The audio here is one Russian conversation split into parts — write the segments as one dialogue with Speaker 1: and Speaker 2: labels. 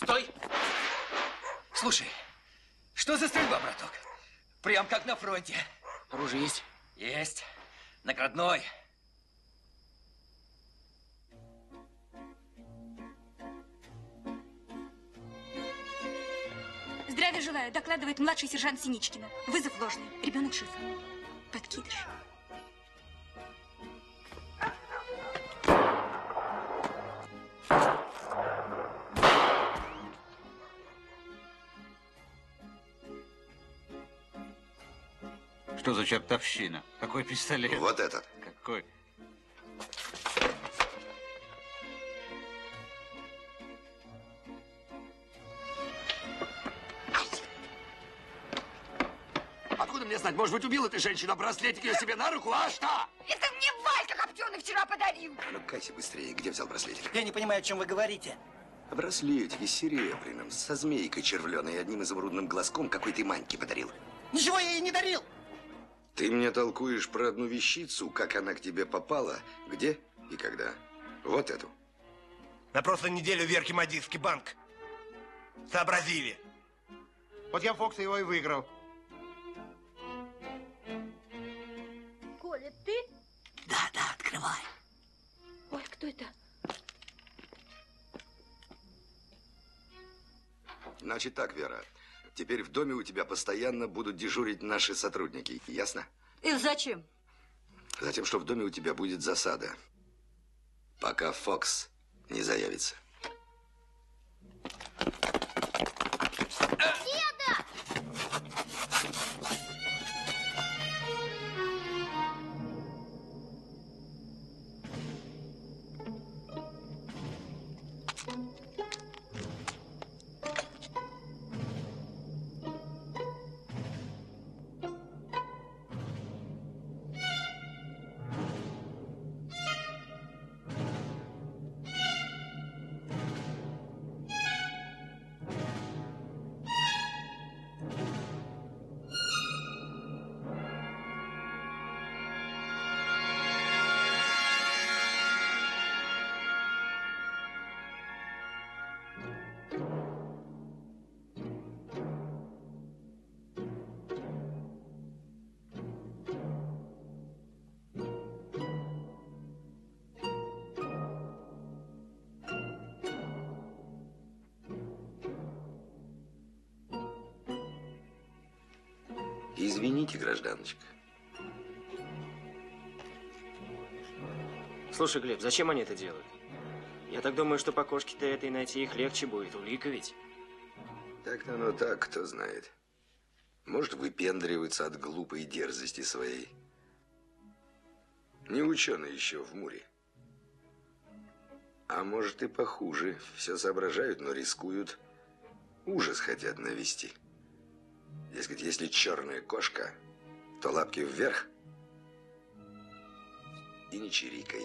Speaker 1: Стой! Слушай, что за стрельба, браток? Прям как на фронте.
Speaker 2: Оружие есть?
Speaker 1: Есть. Наградной.
Speaker 3: Здравия желаю, докладывает младший сержант Синичкина. Вызов ложный. Ребенок жив. Подкидыш.
Speaker 4: Что за чертовщина? Какой пистолет?
Speaker 5: Вот этот.
Speaker 4: Какой?
Speaker 5: Откуда мне знать? Может быть, убила ты женщину, а браслетик ее себе на руку, а что?
Speaker 6: Это мне Валька Коптеный вчера подарил.
Speaker 5: Ну, кайся быстрее. Где взял браслетик?
Speaker 2: Я не понимаю, о чем вы говорите.
Speaker 5: Браслетик с серебряным, со змейкой червленой и одним изумрудным глазком, какой ты Маньке подарил.
Speaker 2: Ничего я ей не дарил.
Speaker 5: Ты мне толкуешь про одну вещицу, как она к тебе попала, где и когда. Вот эту.
Speaker 7: На прошлой неделе в Верхе-Мадийский банк. Сообразили. Вот я Фокса его и выиграл.
Speaker 6: Коля, ты?
Speaker 2: Да, открывай.
Speaker 6: Ой, кто это?
Speaker 5: Значит так, Вера. Теперь в доме у тебя постоянно будут дежурить наши сотрудники. Ясно?
Speaker 6: И зачем?
Speaker 5: Затем, что в доме у тебя будет засада. Пока Фокс не заявится.
Speaker 6: Деда!
Speaker 5: Извините, гражданочка.
Speaker 2: Слушай, Глеб, зачем они это делают? Я так думаю, что по кошке-то этой найти их легче будет. Улика ведь.
Speaker 5: Так-то оно так, кто знает. Может, выпендриваются от глупой дерзости своей. Не ученые еще в Муре. А может и похуже. Все соображают, но рискуют. Ужас хотят навести. Дескать, если черная кошка, то лапки вверх и не чирикай.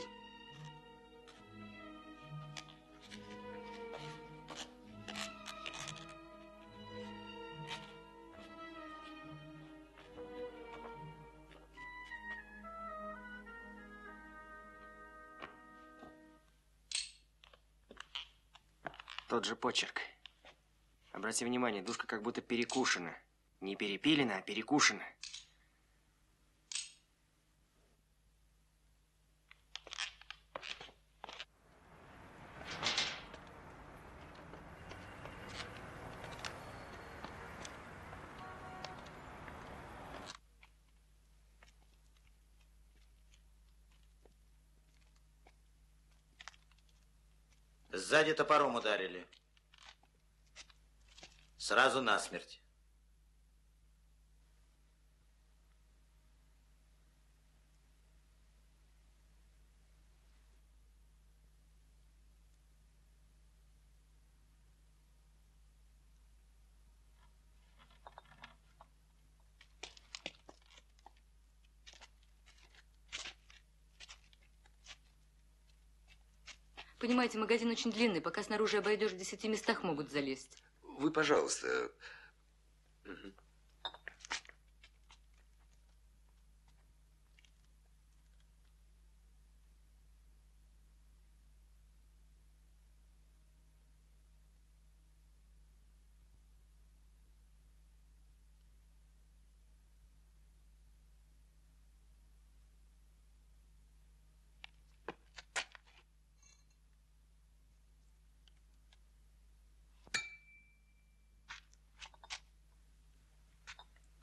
Speaker 2: Тот же почерк. Обрати внимание, душка как будто перекушена. Не перепилена, а перекушена.
Speaker 8: Сзади топором ударили. Сразу насмерть.
Speaker 9: Понимаете, магазин очень длинный. Пока снаружи обойдешь, в 10 местах могут залезть.
Speaker 5: Вы, пожалуйста. Угу.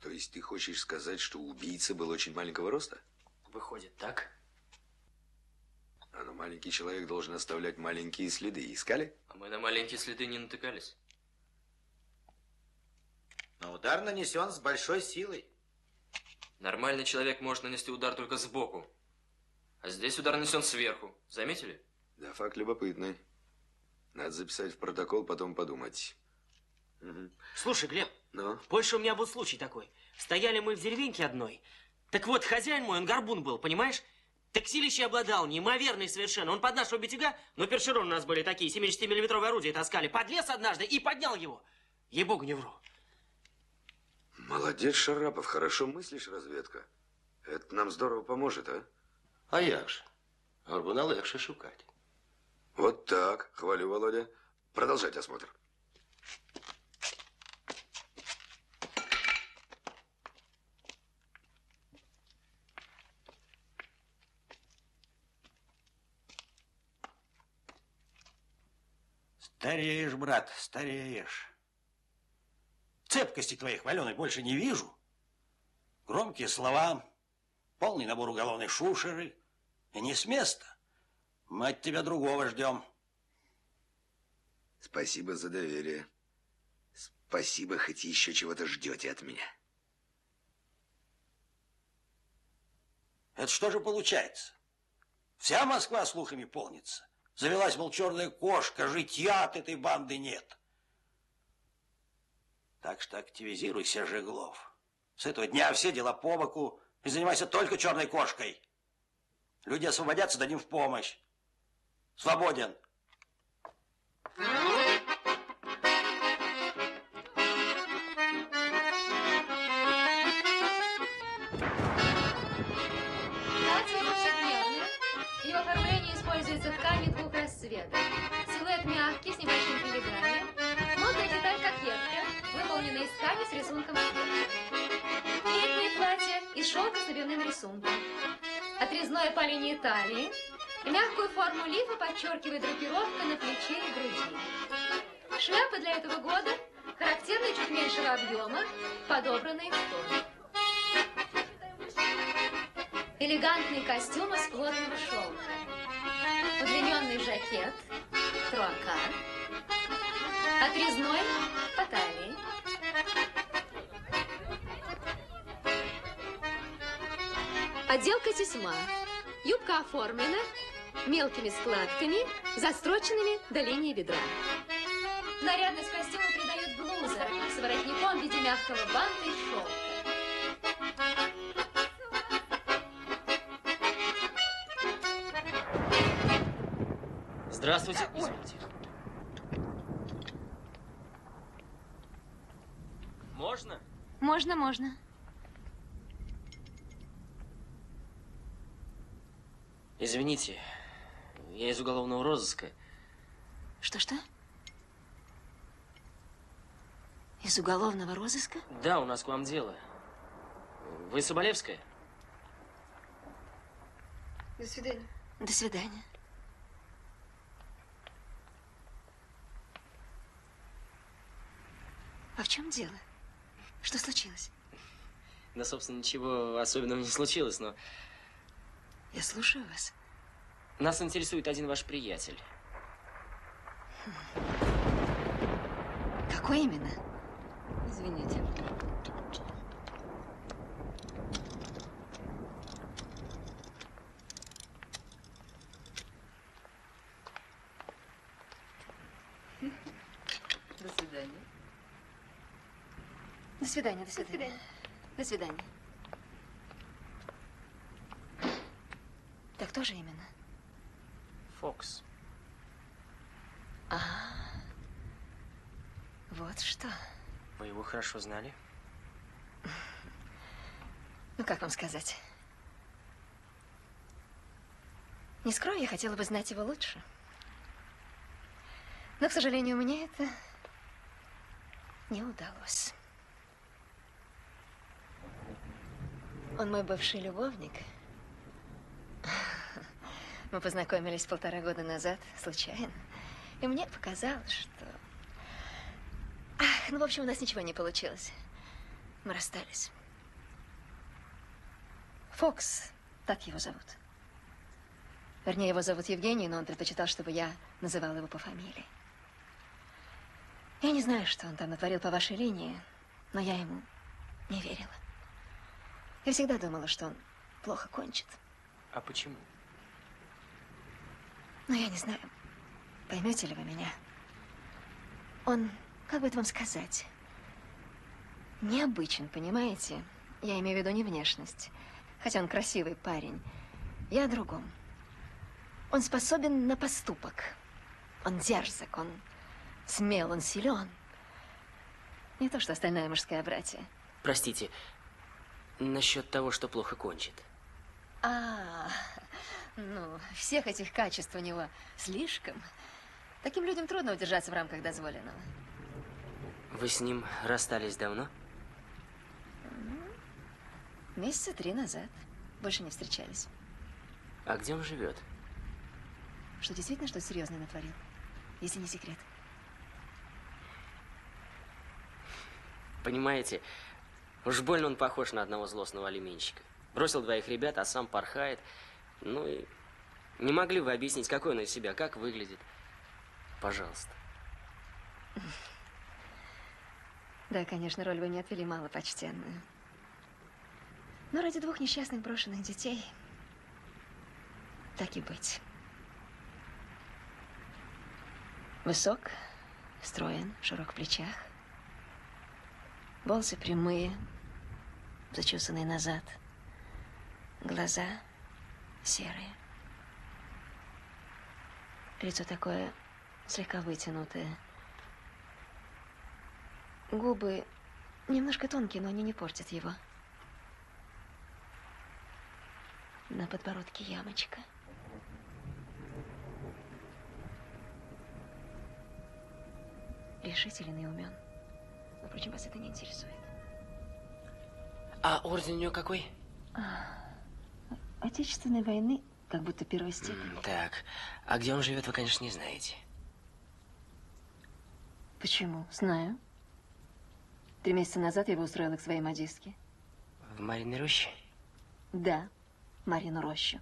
Speaker 5: То есть ты хочешь сказать, что убийца был очень маленького роста?
Speaker 2: Выходит, так?
Speaker 5: А но маленький человек должен оставлять маленькие следы. Искали?
Speaker 2: А мы на маленькие следы не натыкались.
Speaker 8: Но удар нанесен с большой силой.
Speaker 2: Нормальный человек может нанести удар только сбоку. А здесь удар нанесен сверху. Заметили?
Speaker 5: Да, факт любопытный. Надо записать в протокол, потом подумать. Угу.
Speaker 10: Слушай, Глеб,
Speaker 5: Ну?
Speaker 10: в Польше у меня был случай такой. Стояли мы в деревеньке одной. Так вот, хозяин мой, он горбун был, понимаешь? Так силище обладал, неимоверный совершенно. Он под нашего битяга, но першерон у нас были такие, 70-миллиметровые орудия таскали, подлез однажды и поднял его. Ей-богу, не вру.
Speaker 5: Молодец, Шарапов, хорошо мыслишь, разведка. Это нам здорово поможет, а?
Speaker 11: А як же? Горбуна легше шукать.
Speaker 5: Вот так. Хвалю, Володя. Продолжать осмотр.
Speaker 7: Стареешь, брат, стареешь. Цепкости твоей хваленой больше не вижу. Громкие слова, полный набор уголовной шушеры. И не с места. Мы от тебя другого ждем.
Speaker 5: Спасибо за доверие. Спасибо, хоть еще чего-то ждете от меня.
Speaker 7: Это что же получается? Вся Москва слухами полнится. Завелась, мол, черная кошка, житья от этой банды нет. Так что активизируйся, Жеглов. С этого дня все дела по боку и занимайся только черной кошкой. Люди освободятся, дадим в помощь. Свободен.
Speaker 12: Платье повседневное. В его оформлении используется ткани двух расцветок. Силуэт мягкий, с небольшим прилеганием. Модная деталь кокетка, выполненная из ткани с рисунком кокетки. Летнее платье из шелка с набивным рисунком. Отрезное по линии талии. Мягкую форму лифа подчеркивает драпировка на плече и груди. Шляпа для этого года характерная чуть меньшего объема, подобранные в тон. Элегантный костюм из плотного шелка. Удлиненный жакет, труакар. Отрезной по талии. Отделка тесьма. Юбка оформлена мелкими складками, застроченными до линии бедра. Нарядность костюма придает блуза с воротником в виде мягкого банта из шелка.
Speaker 10: Здравствуйте. Извините. Можно?
Speaker 3: Можно, можно.
Speaker 10: Извините, я из уголовного розыска.
Speaker 3: Что-что? Из уголовного розыска?
Speaker 10: Да, у нас к вам дело. Вы Соболевская?
Speaker 3: До свидания. До свидания. А в чем дело? Что случилось?
Speaker 10: Да, собственно, ничего особенного не случилось, но...
Speaker 3: Я слушаю вас.
Speaker 10: Нас интересует один ваш приятель.
Speaker 3: Какой именно?
Speaker 9: Извините. До свидания.
Speaker 3: До свидания, до свидания. До свидания. Так тоже именно?
Speaker 10: Фокс.
Speaker 3: А, вот что.
Speaker 10: Вы его хорошо знали?
Speaker 3: Ну, как вам сказать? Не скрою, я хотела бы знать его лучше. Но, к сожалению, мне это не удалось. Он мой бывший любовник. Мы познакомились 1,5 года назад, случайно. И мне показалось, что... Ах, ну, в общем, у нас ничего не получилось.
Speaker 13: Мы расстались. Фокс, так его зовут. Вернее, его зовут Евгений, но он предпочитал, чтобы я называла его по фамилии. Я не знаю, что он там натворил по вашей линии, но я ему не верила. Я всегда думала, что он плохо кончит.
Speaker 2: А почему?
Speaker 13: Но я не знаю, поймете ли вы меня. Он, как бы это вам сказать, необычен, понимаете? Я имею в виду не внешность, хотя он красивый парень. Я о другом. Он способен на поступок. Он дерзок, он смел, он силен. Не то, что остальная мужская братья.
Speaker 10: Простите, насчет того, что плохо кончит.
Speaker 13: Ну, всех этих качеств у него слишком. Таким людям трудно удержаться в рамках дозволенного.
Speaker 10: Вы с ним расстались давно?
Speaker 13: Месяца 3 назад. Больше не встречались.
Speaker 10: А где он живет?
Speaker 13: Что, действительно что-то серьезное натворил? Если не секрет.
Speaker 10: Понимаете, уж больно он похож на одного злостного алименщика. Бросил 2 ребят, а сам порхает. Ну и не могли вы объяснить, какой он из себя, как выглядит? Пожалуйста.
Speaker 13: Да, конечно, роль вы не отвели малопочтенную. Но ради 2 несчастных брошенных детей так и быть. Высок, строен, широк в плечах. Волосы прямые, зачесанные назад. Глаза серые. Лицо такое слегка вытянутое. Губы немножко тонкие, но они не портят его. На подбородке ямочка. Решителен и умен. Но, впрочем, вас это не интересует.
Speaker 10: А орден у него какой?
Speaker 13: Отечественной войны, как будто 1-й степени.
Speaker 10: Так, а где он живет, вы, конечно, не знаете.
Speaker 13: Почему? Знаю. 3 месяца назад я его устроила к своей модистке.
Speaker 10: В Мариной роще?
Speaker 13: Да, Марину рощу.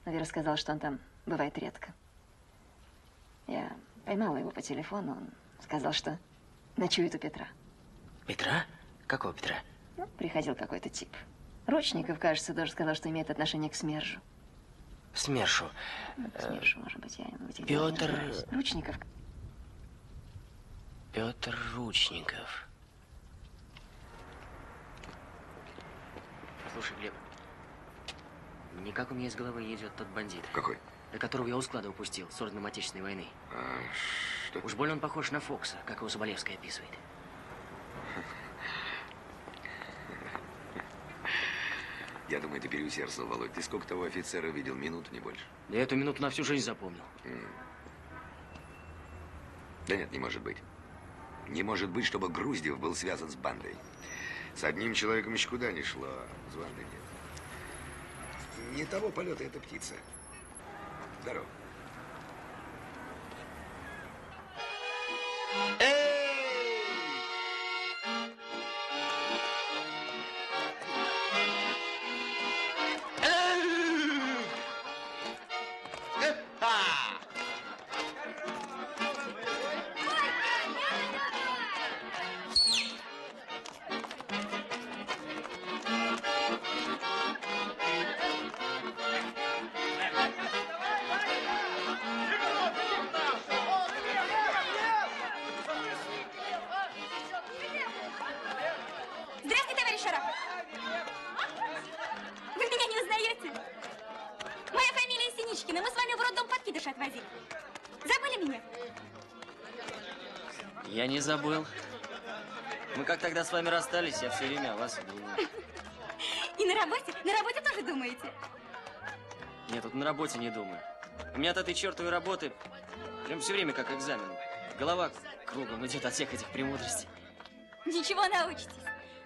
Speaker 13: Но Вера сказала, что он там бывает редко. Я поймала его по телефону, он сказал, что ночует у Петра.
Speaker 10: Петра? Какого Петра?
Speaker 13: Ну, приходил какой-то тип. Рочников, кажется, тоже сказал, что имеет отношение к СМЕРШу.
Speaker 10: СМЕРШу?
Speaker 13: СМЕРШу, может быть, я ему в этих делах не
Speaker 10: Петр...
Speaker 13: разбираюсь. Ручников.
Speaker 10: Петр Ручников. Слушай, Глеб, никак у меня из головы не идет тот бандит.
Speaker 5: Какой?
Speaker 10: До которого я у склада упустил с орденом Отечественной войны.
Speaker 5: Что?
Speaker 10: Уж больно он похож на Фокса, как его Соболевская описывает.
Speaker 5: Я думаю, ты переусердствовал, Володь. Ты сколько того офицера видел? Минуту, не больше.
Speaker 10: Да я эту минуту на всю жизнь запомнил.
Speaker 5: Да нет, не может быть. Не может быть, чтобы Груздев был связан с бандой. С одним человеком еще куда ни шло, а с бандой нет. Не того полета эта птица. Здорово.
Speaker 3: Здравствуйте, товарищ Шарапов. Вы меня не узнаете? Моя фамилия Синичкина. Мы с вами в роддом подкидыша отвозили. Забыли меня?
Speaker 10: Я не забыл. Мы как тогда с вами расстались, я все время о вас думаю.
Speaker 3: И на работе? На работе тоже думаете?
Speaker 10: Нет, тут на работе не думаю. У меня от этой чертовой работы прям все время как экзамен. Голова кругом идет от всех этих премудростей.
Speaker 3: Ничего, научитесь.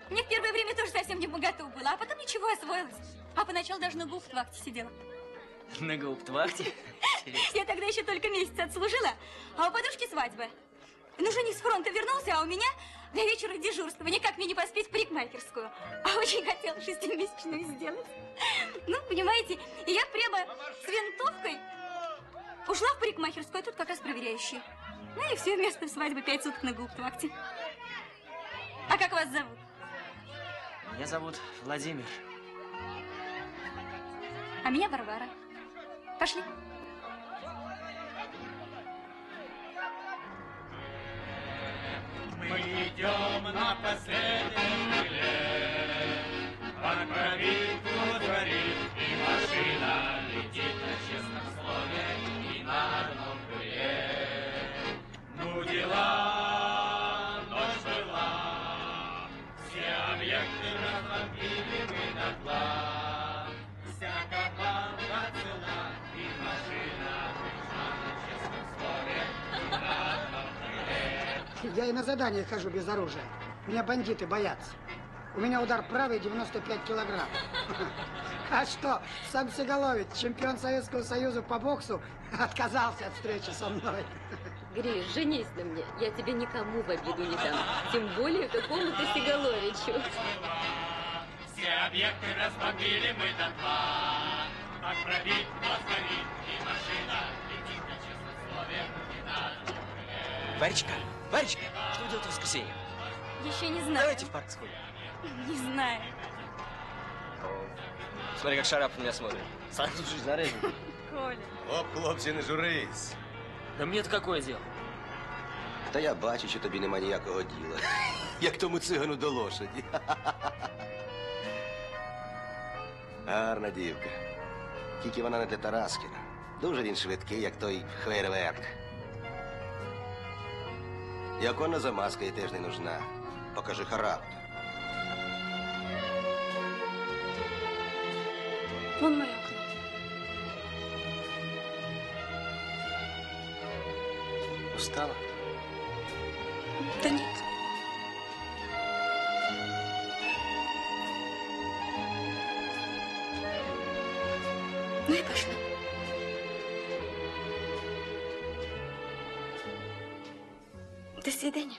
Speaker 3: Мне в первое время тоже совсем не богату было, а потом ничего, освоилась. А поначалу даже на гауптвахте сидела.
Speaker 10: На гауптвахте?
Speaker 3: Я тогда еще только месяц отслужила, а у подружки свадьба. Ну, жених с фронта вернулся, а у меня до вечера дежурство. Никак мне не поспеть в парикмахерскую. А очень хотела 6-месячную сделать. Ну, понимаете, и я прямо с винтовкой ушла в парикмахерскую, а тут как раз проверяющие. Ну и все, вместо свадьбы 5 суток на гауптвахте. А как вас зовут?
Speaker 10: Меня зовут Владимир.
Speaker 3: А меня Варвара. Пошли.
Speaker 14: Мы идем на последнем крыле, под правительству творит, и машина летит на честном слове и на одном крыле. Ну дела, ночь была, все объекты разбомбили мы дотла, вся команда цела, и машина пришла на честном слове и на одном крыле.
Speaker 15: Я и на задание хожу без оружия. Меня бандиты боятся. У меня удар правый 95 килограмм. А что, сам Сигалович, чемпион Советского Союза по боксу, отказался от встречи со мной.
Speaker 9: Гриш, женись на мне. Я тебе никому в обиду не дам. Тем более какому-то Сигаловичу.
Speaker 14: Все объекты разбомбили мы дотла. Так пробить нас горит, и машина летит на честном слове и на одном крыле.
Speaker 2: Варечка, Варечка, что вы делаете в воскресенье?
Speaker 3: Еще не знаю.
Speaker 2: Давайте в парк сходим.
Speaker 3: Не знаю.
Speaker 2: Смотри, как Шарап на меня смотрит. Сам тут жизнь нарезан.
Speaker 3: Коля.
Speaker 11: Оп, хлопці, не журись.
Speaker 10: Да мне-то какое дело?
Speaker 11: Та я бачу, що тобі нема ніякого діла. Як тому цигану до лошаді. Гарна дівка. Тільки вона не для Тараскіна. Дуже він швидкий, як той фейерверк. І оконна замазка їй теж не нужна. Покажи характер.
Speaker 3: Вон мое окно.
Speaker 2: Устала?
Speaker 3: Да нет. Ну и пошла. До свидания.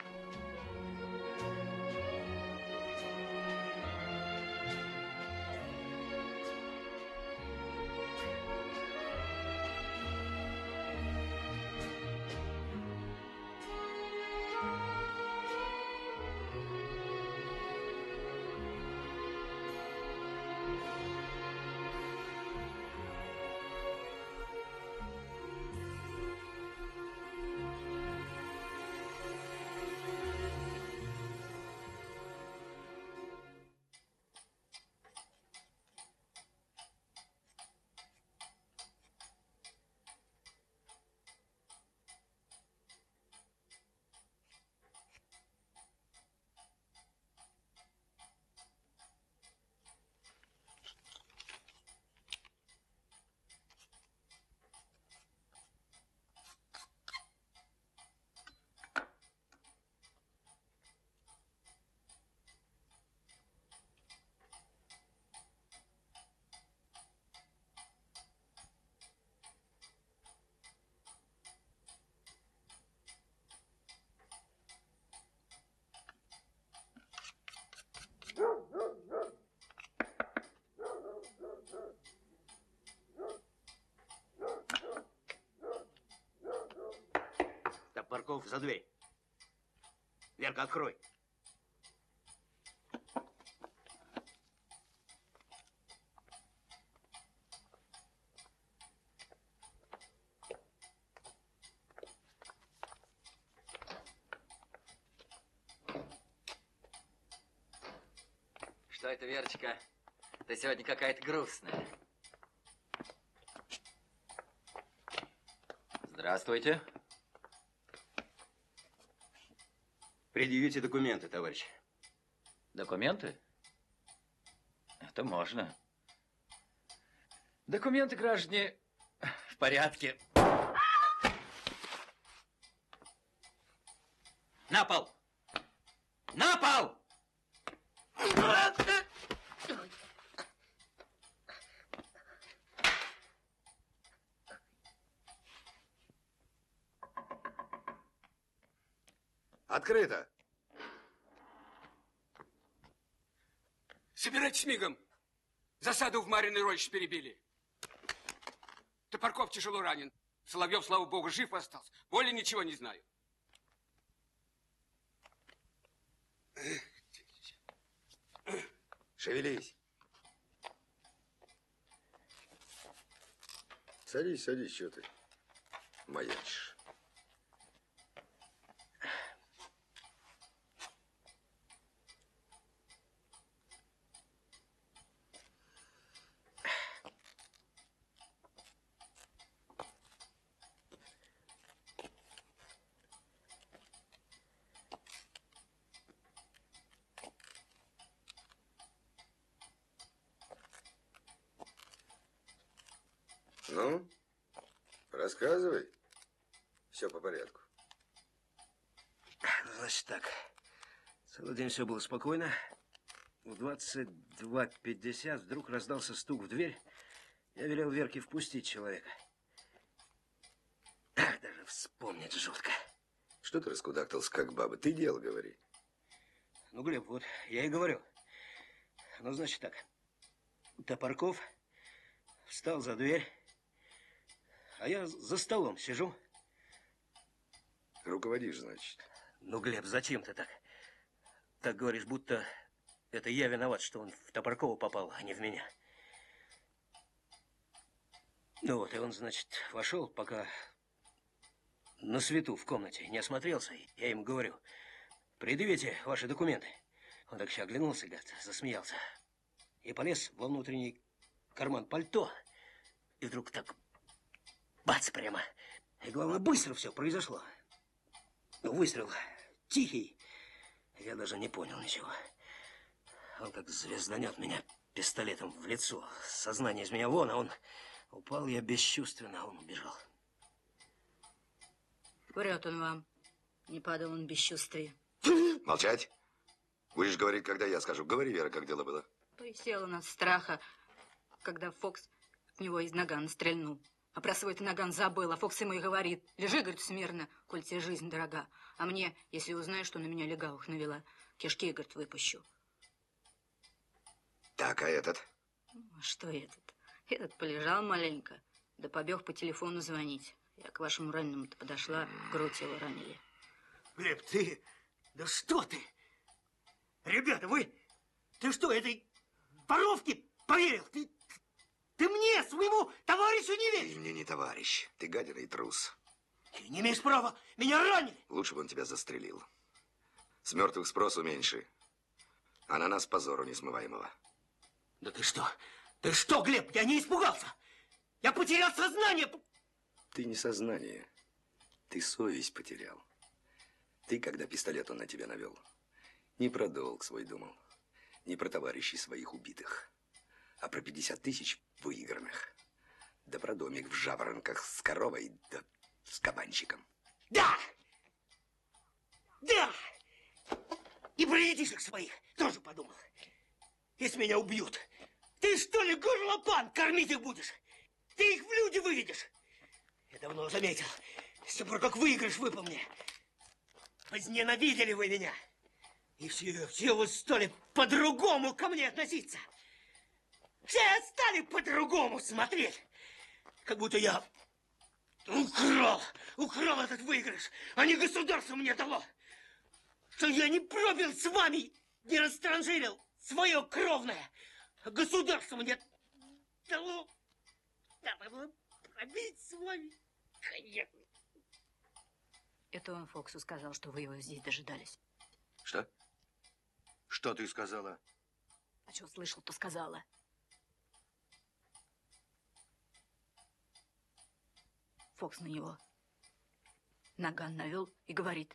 Speaker 11: Парков, за дверь. Верка, открой.
Speaker 1: Что это, Верочка? Ты сегодня какая-то грустная. Здравствуйте.
Speaker 11: Предъявите документы, товарищ.
Speaker 1: Документы? Это можно. Документы, граждане, в порядке. На пол! На пол!
Speaker 5: Открыто.
Speaker 16: Собирайтесь мигом. Засаду в Мариной роще перебили. Топорков тяжело ранен. Соловьев, слава богу, жив остался. Более ничего не знаю.
Speaker 5: Шевелись. Садись, садись, что ты маячишь. Ну, рассказывай. Все по порядку.
Speaker 2: Значит так. Целый день все было спокойно. В 22:50 вдруг раздался стук в дверь. Я велел Верке впустить человека. Ах, даже вспомнить жутко.
Speaker 5: Что ты раскудахтался, как баба? Ты дело говори.
Speaker 2: Ну, Глеб, вот я и говорю. Ну, значит так. Топорков встал за дверь, а я за столом сижу.
Speaker 5: Руководишь, значит.
Speaker 2: Ну, Глеб, зачем ты так? Так говоришь, будто это я виноват, что он в Топоркова попал, а не в меня. Ну вот, и он, значит, вошел, пока на свету в комнате не осмотрелся. Я ему говорю: предъявите ваши документы. Он так еще оглянулся, гад, засмеялся. И полез во внутренний карман пальто. И вдруг так бац прямо. И главное, быстро все произошло. Ну, выстрел тихий. Я даже не понял ничего. Он как звезданет меня пистолетом в лицо. Сознание из меня вон, а он упал, я бесчувственно, а он убежал.
Speaker 6: Врет он вам. Не падал он без чувствия.
Speaker 5: Молчать. Будешь говорить, когда я скажу. Говори, Вера, как дело было.
Speaker 6: Присел он от страха, когда Фокс в него из нагана стрельнул. А про свой-то наган забыл, а Фокс ему и говорит: лежи, говорит, смирно, коль тебе жизнь дорога. А мне, если узнаю, что на меня легавых навела, кишки, говорит, выпущу.
Speaker 5: Так, а этот?
Speaker 6: А что этот? Этот полежал маленько, да побег по телефону звонить. Я к вашему раненому-то подошла, в грудь его ранили.
Speaker 2: Глеб, ты... Да что ты? Ребята, вы... Ты что, этой воровке поверил? Ты мне, своему товарищу, не веришь?
Speaker 5: Ты мне не товарищ. Ты гадина и трус.
Speaker 2: Ты не имеешь права. Меня ранили.
Speaker 5: Лучше бы он тебя застрелил. С мертвых спросу меньше. А на нас позору несмываемого.
Speaker 2: Да ты что? Ты что, Глеб? Я не испугался. Я потерял сознание.
Speaker 5: Ты не сознание. Ты совесть потерял. Ты, когда пистолет он на тебя навел, не про долг свой думал, не про товарищей своих убитых, а про 50 тысяч выигранных. Да про домик в Жаворонках с коровой, да с кабанчиком.
Speaker 2: Да! Да! И про детишек своих тоже подумал. Если меня убьют, ты что ли, горлопан, кормить их будешь? Ты их в люди выведешь? Я давно заметил, с тех пор, как выигрыш выпал мне. Возненавидели вы меня. И все вы стали по-другому ко мне относиться. Все стали по-другому смотреть. Как будто я украл этот выигрыш, а не государство мне дало. Что я не пробил с вами, не растранжирил свое кровное. А государство мне дало. Надо было пробить с вами. Конечно.
Speaker 6: Это он Фоксу сказал, что вы его здесь дожидались.
Speaker 5: Что? Что ты сказала?
Speaker 6: А что слышал, то сказала. Фокс на него наган навел и говорит: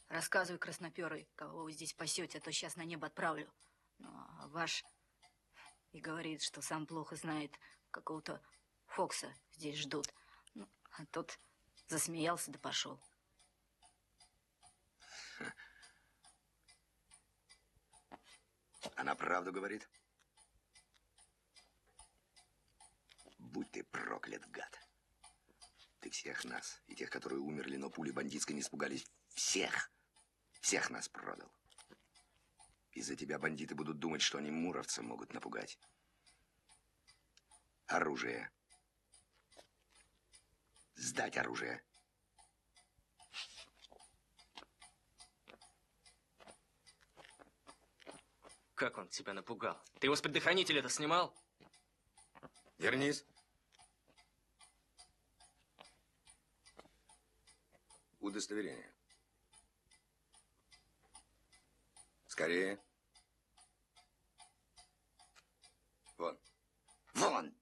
Speaker 6: рассказывай, красноперый, кого вы здесь пасете, а то сейчас на небо отправлю. Ну, а ваш и говорит, что сам плохо знает, какого-то Фокса здесь ждут. Ну, а тот засмеялся да пошел.
Speaker 5: Она правду говорит? Будь ты проклят, гад. Ты всех нас, и тех, которые умерли, но пули бандитской не испугались, всех Всех нас продал. Из-за тебя бандиты будут думать, что они муровца могут напугать. Оружие. Сдать оружие.
Speaker 10: Как он тебя напугал? Ты его с предохранителя-то снимал?
Speaker 5: Вернись. Удостоверение. Скорее. Вон. Вон!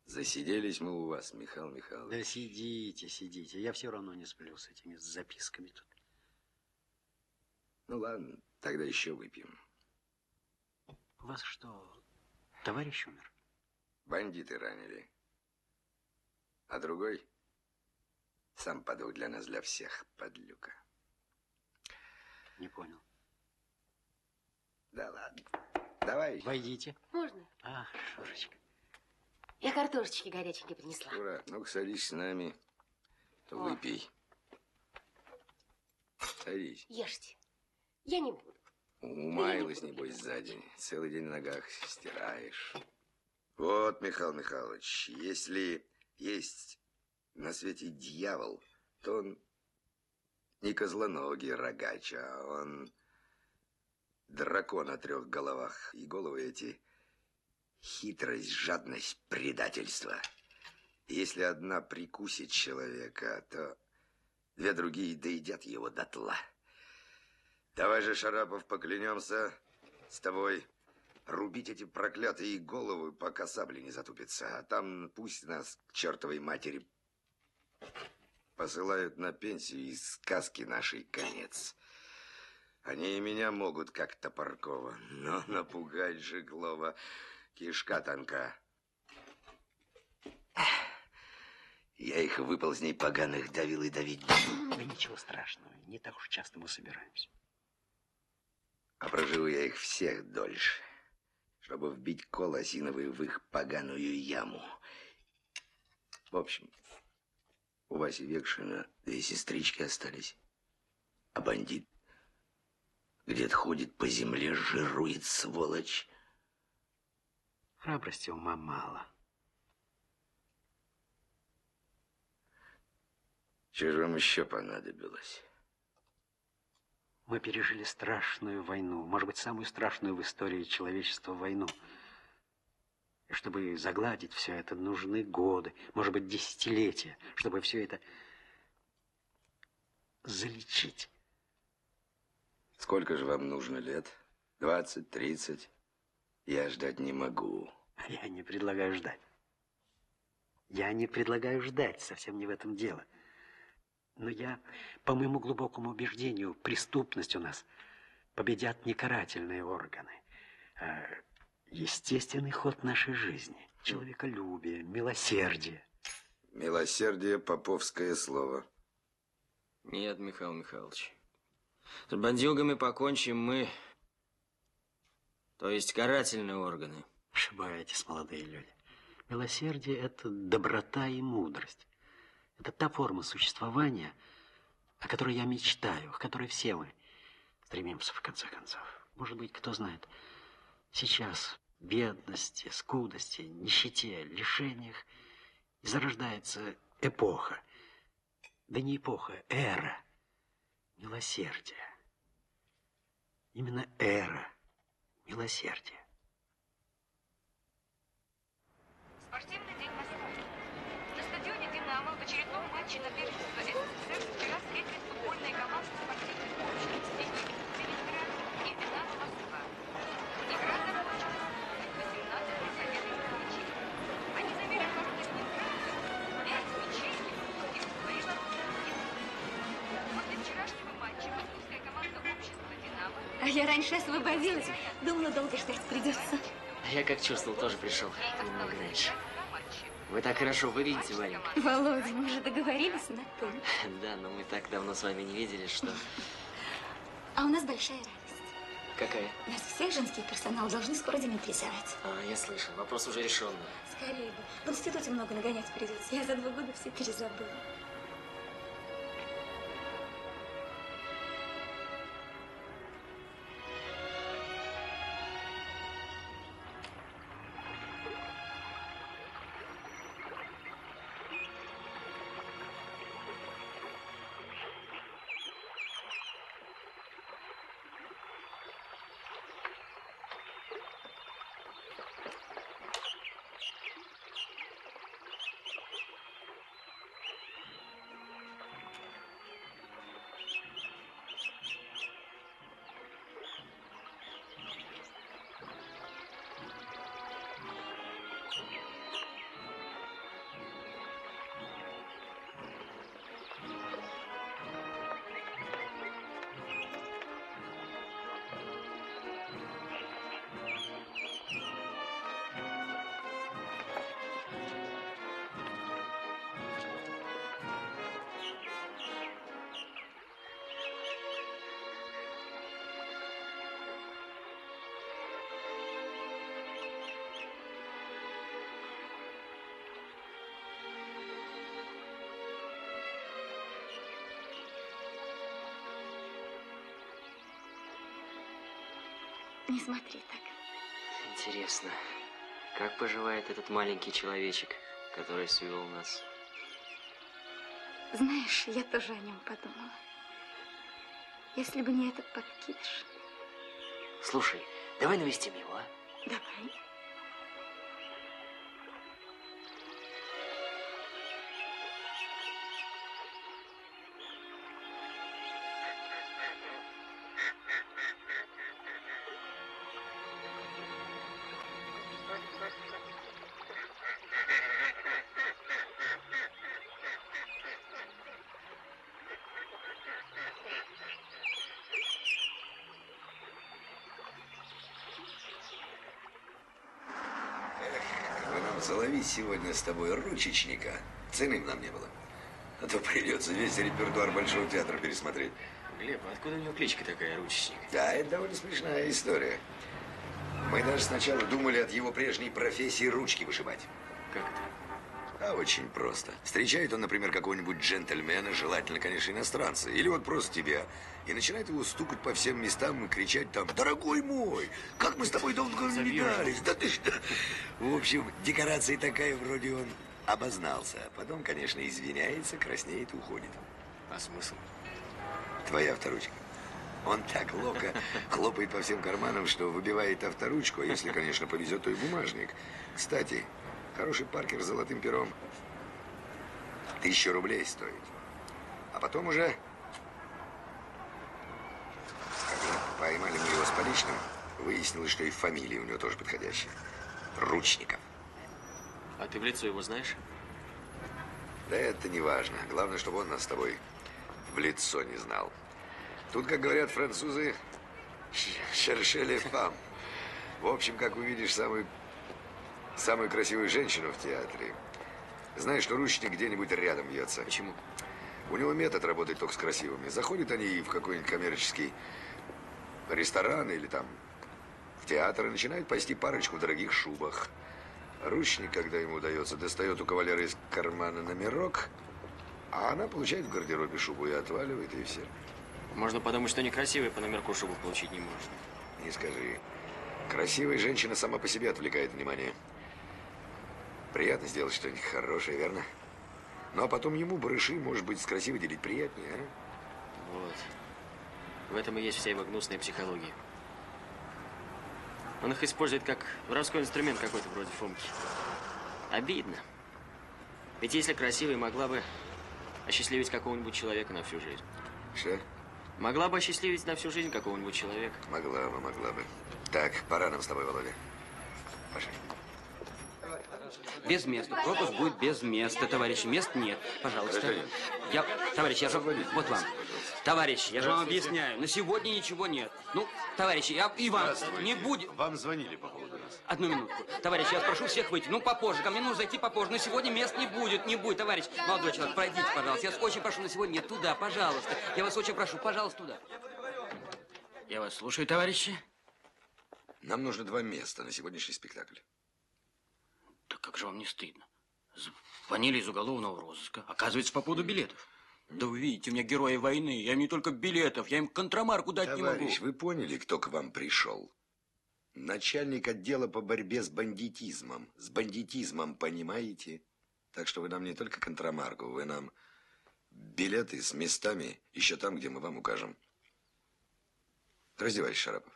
Speaker 5: Засиделись мы у вас, Михаил Михайлович.
Speaker 17: Да сидите, сидите. Я все равно не сплю с этими записками тут.
Speaker 5: Ну ладно, тогда еще выпьем.
Speaker 17: У вас что, товарищ умер?
Speaker 5: Бандиты ранили. А другой сам подох для нас, для всех, подлюка.
Speaker 17: Не понял.
Speaker 5: Да ладно. Давай.
Speaker 17: Войдите.
Speaker 9: Можно?
Speaker 17: А, Шурочка.
Speaker 9: Я картошечки горяченькой принесла.
Speaker 5: Шура, ну-ка садись с нами. Выпей. Садись.
Speaker 9: Ешьте. Я не буду.
Speaker 5: Умаялась, небось, за день. Целый день на ногах стираешь. Вот, Михаил Михайлович, если есть на свете дьявол, то он не козлоногий рогач, а он дракон о 3 головах. И головы эти хитрость, жадность, предательство. И если одна прикусит человека, то 2 другие доедят его дотла. Давай же, Шарапов, поклянемся с тобой рубить эти проклятые головы, пока сабли не затупятся. А там пусть нас к чертовой матери посылают на пенсию, и сказки нашей конец. Они и меня могут, как Топоркова, но напугать Жиглова кишка тонка. Я их выползней поганых давил и давить буду.
Speaker 17: Да ничего страшного, не так уж часто мы собираемся.
Speaker 5: А проживу я их всех дольше, чтобы вбить кол осиновый в их поганую яму. В общем, у Васи Векшина 2 сестрички остались, а бандит где-то ходит по земле, жирует, сволочь.
Speaker 17: Храбрости ума мало.
Speaker 5: Что же вам еще понадобилось?
Speaker 17: Мы пережили страшную войну, может быть, самую страшную в истории человечества войну. И чтобы загладить все это, нужны годы, может быть, десятилетия, чтобы все это залечить.
Speaker 5: Сколько же вам нужно лет? 20, 30? Я ждать не могу.
Speaker 17: Я не предлагаю ждать. Я не предлагаю ждать, совсем не в этом дело. Но я, по моему глубокому убеждению, преступность у нас победят не карательные органы, а естественный ход нашей жизни. Человеколюбие, милосердие.
Speaker 5: Милосердие — поповское слово.
Speaker 10: Нет, Михаил Михайлович. С бандюгами покончим мы, то есть карательные органы.
Speaker 17: Ошибаетесь, молодые люди. Милосердие – это доброта и мудрость. Это та форма существования, о которой я мечтаю, к которой все мы стремимся, в конце концов. Может быть, кто знает, сейчас в бедности, скудости, нищете, лишениях зарождается эпоха. Да не эпоха, эра милосердия. Именно эра милосердия.
Speaker 18: Спортивный день Москвы. На стадионе «Динамо» в очередном матче на первенство СССР вчера встретились футбольные команды спортивных обществ «Зенит», «Ленинград» и «Динамо Москва». Игра закончилась 18-й победой москвичей. Они забили в ворота ленинградцев 5 мячей и пропустили в свои ворота 1. После вчерашнего матча московская команда общества «Динамо».
Speaker 3: А я раньше освободилась. Думала, долго ждать придется.
Speaker 10: Я как чувствовал, тоже пришел. Немного раньше. Вы так хорошо выглядите, Варенька.
Speaker 3: Володя, мы же договорились на то.
Speaker 10: Да, но мы так давно с вами не виделись, что...
Speaker 3: А у нас большая радость.
Speaker 10: Какая?
Speaker 3: Нас всех женский персонал должны скоро демилитаризовать.
Speaker 10: А, я слышал. Вопрос уже решенный.
Speaker 3: Скорее бы. В институте много нагонять придется. Я за 2 года все перезабыла. Не смотри так.
Speaker 10: Интересно, как поживает этот маленький человечек, который свел нас?
Speaker 3: Знаешь, я тоже о нем подумала. Если бы не этот подкидыш.
Speaker 10: Слушай, давай навестим его, а?
Speaker 3: Давай.
Speaker 5: Заловить сегодня с тобой ручечника. Цены нам не было. А то придется весь репертуар Большого театра пересмотреть.
Speaker 10: Глеб, а откуда у него кличка такая, ручечник?
Speaker 5: Да, это довольно смешная история. Мы даже сначала думали от его прежней профессии ручки вышибать.
Speaker 10: Как это?
Speaker 5: А очень просто. Встречает он, например, какого-нибудь джентльмена, желательно, конечно, иностранца, или вот просто тебя, и начинает его стукать по всем местам и кричать там: «Дорогой мой, как мы с тобой долго не видались, да ты что?» В общем, декорация такая, вроде он обознался. Потом, конечно, извиняется, краснеет и уходит.
Speaker 10: А смысл?
Speaker 5: Твоя авторучка. Он так ловко хлопает по всем карманам, что выбивает авторучку, а если, конечно, повезет, то и бумажник. Кстати, хороший Паркер с золотым пером 1000 рублей стоит. А потом уже, когда поймали мы его с поличным, выяснилось, что и фамилия у него тоже подходящая. Ручников.
Speaker 10: А ты в лицо его знаешь?
Speaker 5: Да это не важно. Главное, чтобы он нас с тобой в лицо не знал. Тут, как говорят французы, «cherchez les femmes». В общем, как увидишь самую красивую женщину в театре, знаешь, что ручник где-нибудь рядом вьется.
Speaker 10: Почему?
Speaker 5: У него метод работать только с красивыми. Заходят они в какой-нибудь коммерческий ресторан или там в театр и начинают пасти парочку в дорогих шубах. Ручник, когда ему удается, достает у кавалера из кармана номерок, а она получает в гардеробе шубу и отваливает, и все.
Speaker 10: Можно подумать, что некрасивый по номерку шубу получить не может.
Speaker 5: Не скажи. Красивая женщина сама по себе отвлекает внимание. Приятно сделать что-нибудь хорошее, верно? Ну, а потом ему барыши, может быть, с красивой делить приятнее, а?
Speaker 10: Вот. В этом и есть вся его гнусная психология. Он их использует как воровской инструмент какой-то вроде Фомки. Обидно. Ведь если красивая могла бы осчастливить какого-нибудь человека на всю жизнь.
Speaker 5: Что?
Speaker 10: Могла бы осчастливить на всю жизнь какого-нибудь человека.
Speaker 5: Могла бы, могла бы. Так, пора нам с тобой, Володя. Пошли.
Speaker 19: Без места. Пропуск будет без места, товарищи. Мест нет. Пожалуйста.
Speaker 5: Гражданин.
Speaker 19: Товарищ, я же... Вот вам. Товарищ, я же вам объясняю. На сегодня ничего нет. Ну, товарищи, и вам не будет...
Speaker 4: Вам звонили по поводу нас.
Speaker 19: Одну минутку. Товарищ, я спрошу всех выйти. Ну, попозже. Ко мне нужно зайти попозже. Но сегодня мест не будет. Не будет, товарищ. Молодой человек, пройдите, пожалуйста. Я вас очень прошу на сегодня. Нет, туда, пожалуйста. Я вас очень прошу, пожалуйста, туда. Я вас слушаю, товарищи.
Speaker 5: Нам нужно 2 места на сегодняшний спектакль.
Speaker 19: Да как же вам не стыдно? Звонили из уголовного розыска. Оказывается, по поводу билетов. Да вы видите, у меня герои войны. Я им не только билетов, я им контрамарку дать не могу.
Speaker 5: Товарищ, вы поняли, кто к вам пришел? Начальник отдела по борьбе с бандитизмом. С бандитизмом, понимаете? Так что вы нам не только контрамарку, вы нам билеты с местами еще там, где мы вам укажем. Раздевайся, Шарапов.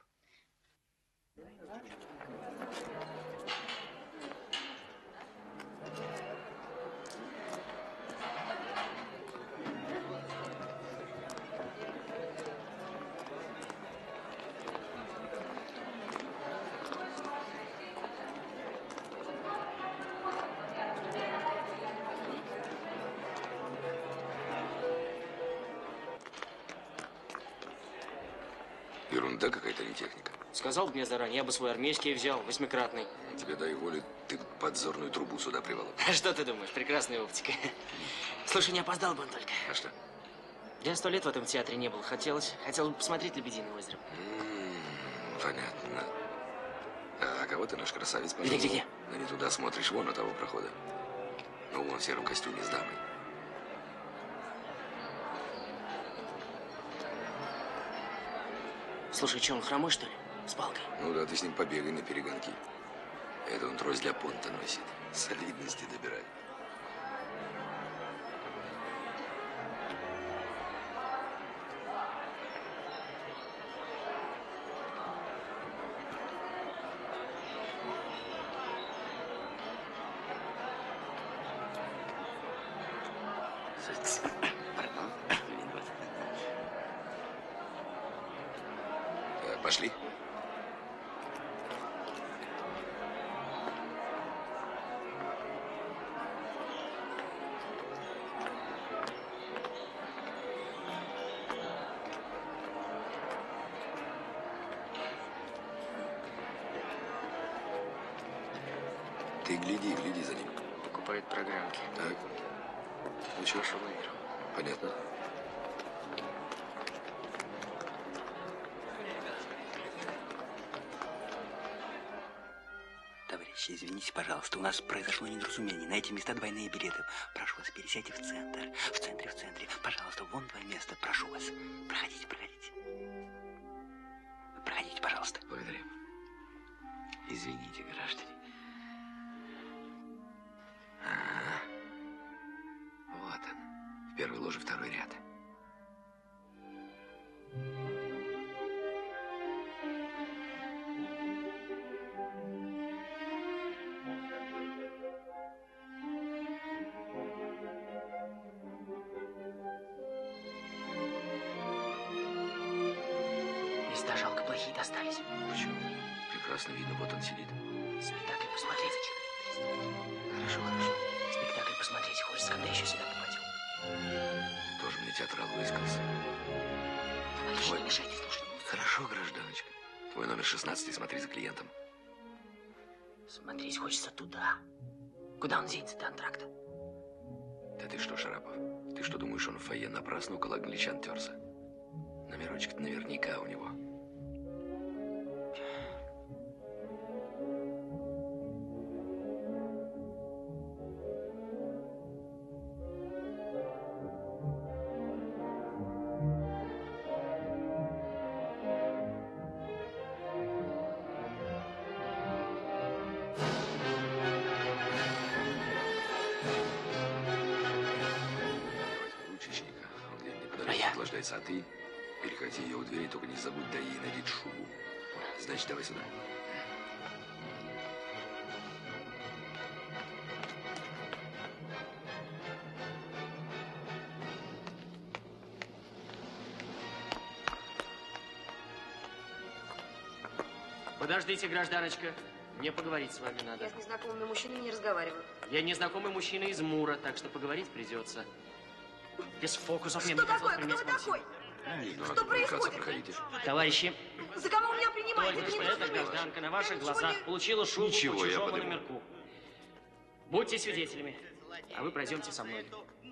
Speaker 5: Ерунда какая-то, не техника.
Speaker 10: Сказал бы мне заранее, я бы свой армейский взял, 8-кратный.
Speaker 5: Тебе дай воли, ты подзорную трубу сюда приволок.
Speaker 10: А что ты думаешь? Прекрасная оптика. Слушай, не опоздал бы он только.
Speaker 5: А что?
Speaker 10: Я 100 лет в этом театре не был. Хотел бы посмотреть «Лебединое озеро».
Speaker 5: Понятно. А кого ты, наш красавец, позвал?
Speaker 10: Где?
Speaker 5: Да не туда смотришь, вон у того прохода. Ну, вон в сером костюме с дамой.
Speaker 10: Слушай, что, он хромой, что ли? С палкой?
Speaker 5: Ну да, ты с ним побегай на перегонки. Это он трость для понта носит. Солидности добирает. Пошли. Ты гляди за ним.
Speaker 10: Покупает программки.
Speaker 5: Так. Ну что? Понятно.
Speaker 19: Товарищи, извините, пожалуйста, у нас произошло недоразумение. На эти места двойные билеты. Прошу вас, пересядьте в центр. В центре. Пожалуйста, вон 2 места. Прошу вас. Проходите. Проходите, пожалуйста.
Speaker 5: Благодарим.
Speaker 19: Извините, граждане.
Speaker 5: Вот он. В первой ложе 2-й ряд.
Speaker 10: Места жалко, плохие достались.
Speaker 5: Почему? Прекрасно видно, вот он сидит.
Speaker 10: Спектакль посмотреть.
Speaker 5: Хорошо.
Speaker 10: Спектакль посмотреть хочется, когда еще сюда попадем.
Speaker 5: Тоже мне театрал выискался.
Speaker 10: Товарищи, не мешайте слушать.
Speaker 5: Хорошо, гражданочка. Твой номер 16, смотри за клиентом.
Speaker 10: Смотреть хочется туда. Куда он денется до антракта?
Speaker 5: Да ты что, Шарапов? Ты что, думаешь, он в фойе напрасно около англичан терся? Номерочек-то наверняка у него. А ты перехвати ее у двери, только не забудь, дай ей надеть шубу. Значит, давай сюда.
Speaker 10: Подождите, гражданочка. Мне поговорить с вами надо.
Speaker 20: Я с незнакомыми мужчинами не разговариваю.
Speaker 10: Я незнакомый мужчина из Мура, так что поговорить придется. Без фокусов мне
Speaker 20: Что
Speaker 10: не хотелось
Speaker 20: такое?
Speaker 10: применять
Speaker 20: Кто вы такой?
Speaker 3: Что происходит?
Speaker 5: Проходите.
Speaker 10: Товарищи,
Speaker 3: За кого меня принимаете?
Speaker 10: только
Speaker 3: Это
Speaker 10: что эта
Speaker 3: недостоверно.
Speaker 10: гражданка на ваших
Speaker 3: ничего
Speaker 10: глазах
Speaker 3: не-
Speaker 10: получила шубу
Speaker 5: Ничего,
Speaker 10: по
Speaker 5: я
Speaker 10: чужому
Speaker 5: подыму.
Speaker 10: номерку. Будьте свидетелями. А вы пройдемте со мной.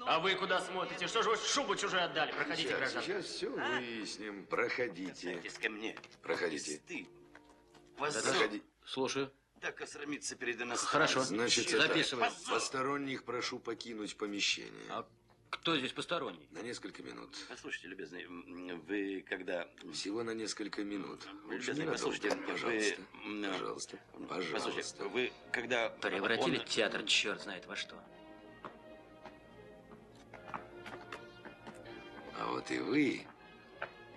Speaker 10: А вы куда смотрите? Что же вы шубу чужую отдали? Проходите,
Speaker 5: Сейчас,
Speaker 10: гражданка.
Speaker 5: сейчас все выясним. Проходите.
Speaker 8: ко мне.
Speaker 5: Проходите.
Speaker 8: Ты.
Speaker 5: Проходи.
Speaker 17: Слушаю.
Speaker 8: Так осрамиться перед иностранцем.
Speaker 17: Хорошо.
Speaker 5: Значит,
Speaker 17: Записываем.
Speaker 5: посторонних прошу покинуть помещение.
Speaker 17: А кто здесь посторонний?
Speaker 5: На несколько минут.
Speaker 8: Послушайте, любезный, вы когда...
Speaker 5: Всего на несколько минут. Лучше
Speaker 8: Любезный,
Speaker 5: ненадолго.
Speaker 8: послушайте,
Speaker 5: Пожалуйста.
Speaker 8: вы...
Speaker 5: Пожалуйста.
Speaker 8: Послушайте,
Speaker 5: Пожалуйста.
Speaker 8: вы когда...
Speaker 10: Превратили
Speaker 8: он-
Speaker 10: театр черт знает во что.
Speaker 5: А вот и вы.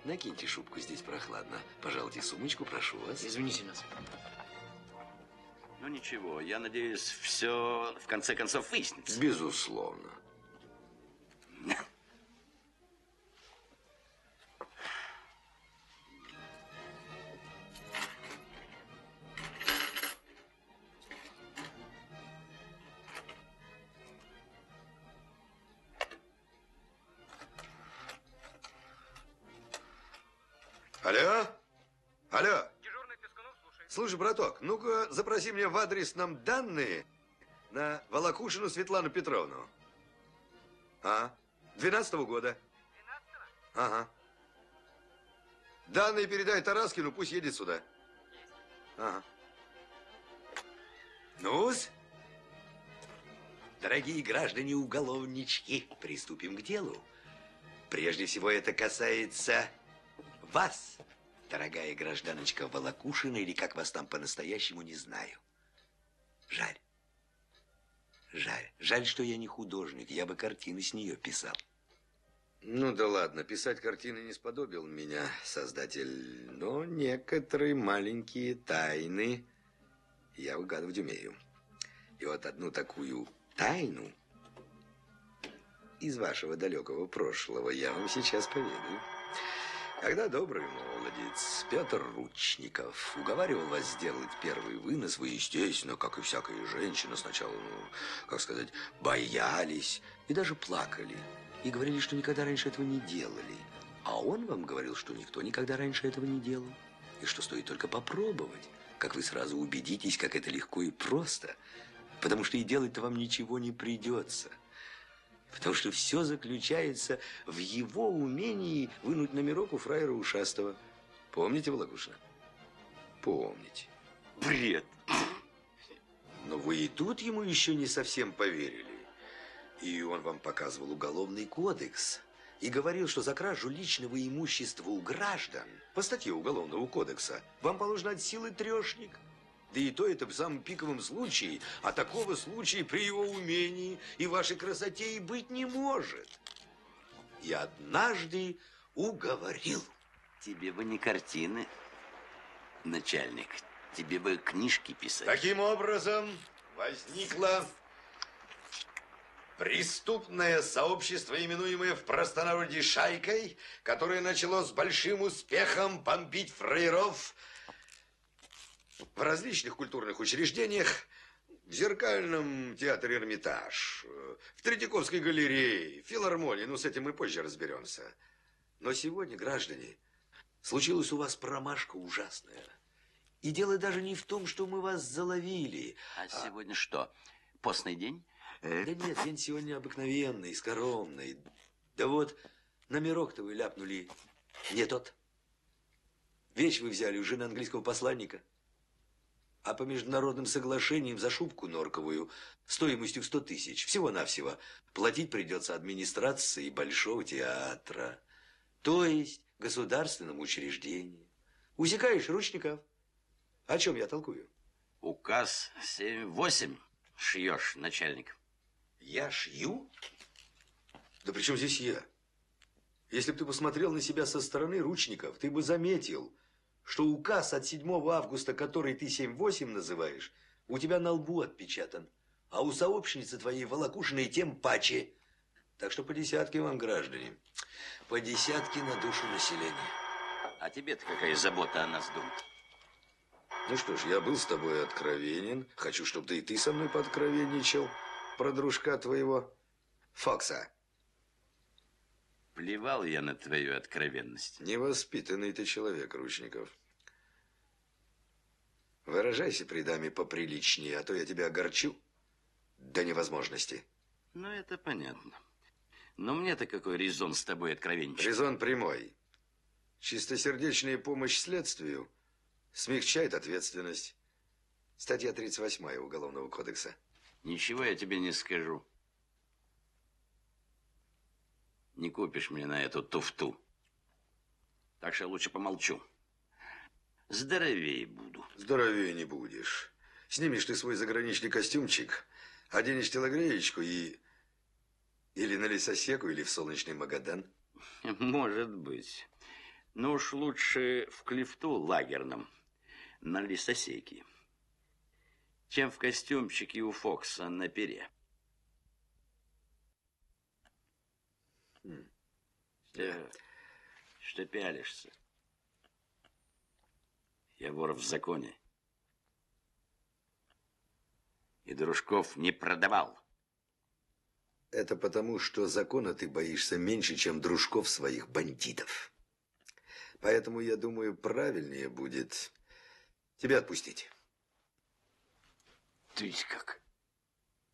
Speaker 5: Накиньте шубку, здесь прохладно. Пожалуйте сумочку, прошу вас.
Speaker 10: Извините нас.
Speaker 8: Ну ничего, я надеюсь, все в конце концов выяснится.
Speaker 5: Безусловно. Алло? Алло? Слушай, браток, ну-ка запроси мне в адресном данные на Волокушину Светлану Петровну. А? 12-го года. 12-го? Ага. Данные передай Тараскину, пусть едет сюда. Ага. Ну-с? Дорогие граждане-уголовнички, приступим к делу. Прежде всего это касается вас, дорогая гражданочка Волокушина, или как вас там по-настоящему, не знаю. Жаль. Жаль. Жаль, что я не художник. Я бы картины с нее писал. Ну да ладно, писать картины не сподобил меня создатель, но некоторые маленькие тайны я угадывать умею. И вот одну такую тайну из вашего далекого прошлого я вам сейчас поведаю. Когда добрый молодец Петр Ручников уговаривал вас сделать первый вынос, вы, естественно, как и всякая женщина, сначала, ну, как сказать, боялись и даже плакали. И говорили, что никогда раньше этого не делали. А он вам говорил, что никто никогда раньше этого не делал. И что стоит только попробовать, как вы сразу убедитесь, как это легко и просто. Потому что и делать-то вам ничего не придется. Потому что все заключается в его умении вынуть номерок у фраера ушастого. Помните, Волокушина? Помните.
Speaker 8: Бред.
Speaker 5: Но вы и тут ему еще не совсем поверили. И он вам показывал уголовный кодекс. И говорил, что за кражу личного имущества у граждан по статье Уголовного кодекса вам положено от силы трешник. Да и то это в самом пиковом случае. А такого случая при его умении и вашей красоте и быть не может. И однажды уговорил.
Speaker 8: Тебе бы не картины, начальник. Тебе бы книжки писать.
Speaker 5: Таким образом, возникло преступное сообщество, именуемое в простонародье шайкой, которое начало с большим успехом бомбить фраеров в различных культурных учреждениях, в Зеркальном театре Эрмитаж, в Третьяковской галерее, в филармонии. Ну, с этим мы позже разберемся. Но сегодня, граждане, случилась у вас промашка ужасная. И дело даже не в том, что мы вас заловили.
Speaker 8: А сегодня что, постный день?
Speaker 5: Да нет, день сегодня обыкновенный, скоромный. Да вот, номерок-то вы ляпнули не тот. Вещь вы взяли у жены английского посланника. А по международным соглашениям за шубку норковую стоимостью в 100 тысяч, всего-навсего, платить придется администрации Большого театра, то есть государственному учреждению. Усекаешь, Ручников? О чем я толкую?
Speaker 8: Указ 7-8 шьешь, начальник.
Speaker 5: Я шью? Да при чем здесь я? Если бы ты посмотрел на себя со стороны, Ручников, ты бы заметил, что указ от 7 августа, который ты 7-8 называешь, у тебя на лбу отпечатан, а у сообщницы твоей Волокушиной тем паче. Так что по десятке вам, граждане, по десятке на душу населения.
Speaker 8: А тебе-то какая забота о нас, думать?
Speaker 5: Ну что ж, я был с тобой откровенен. Хочу, чтобы и ты со мной пооткровенничал про дружка твоего Фокса.
Speaker 8: Плевал я на твою откровенность.
Speaker 5: Невоспитанный ты человек, Ручников. Выражайся при даме поприличнее, а то я тебя огорчу до невозможности.
Speaker 8: Ну, это понятно. Но мне-то какой резон с тобой откровенничать?
Speaker 5: Резон прямой. Чистосердечная помощь следствию смягчает ответственность. Статья 38 Уголовного кодекса.
Speaker 8: Ничего я тебе не скажу. Не купишь мне на эту туфту. Так что лучше помолчу. Здоровее буду.
Speaker 5: Здоровее не будешь. Снимешь ты свой заграничный костюмчик, оденешь телогреечку и... Или на лесосеку, или в солнечный Магадан.
Speaker 8: Может быть. Но уж лучше в клифту лагерном, на лесосеке, чем в костюмчике у Фокса на пере. Что пялишься? Я вор в законе. И дружков не продавал.
Speaker 5: Это потому, что закона ты боишься меньше, чем дружков своих бандитов. Поэтому, я думаю, правильнее будет тебя отпустить.
Speaker 8: То есть как?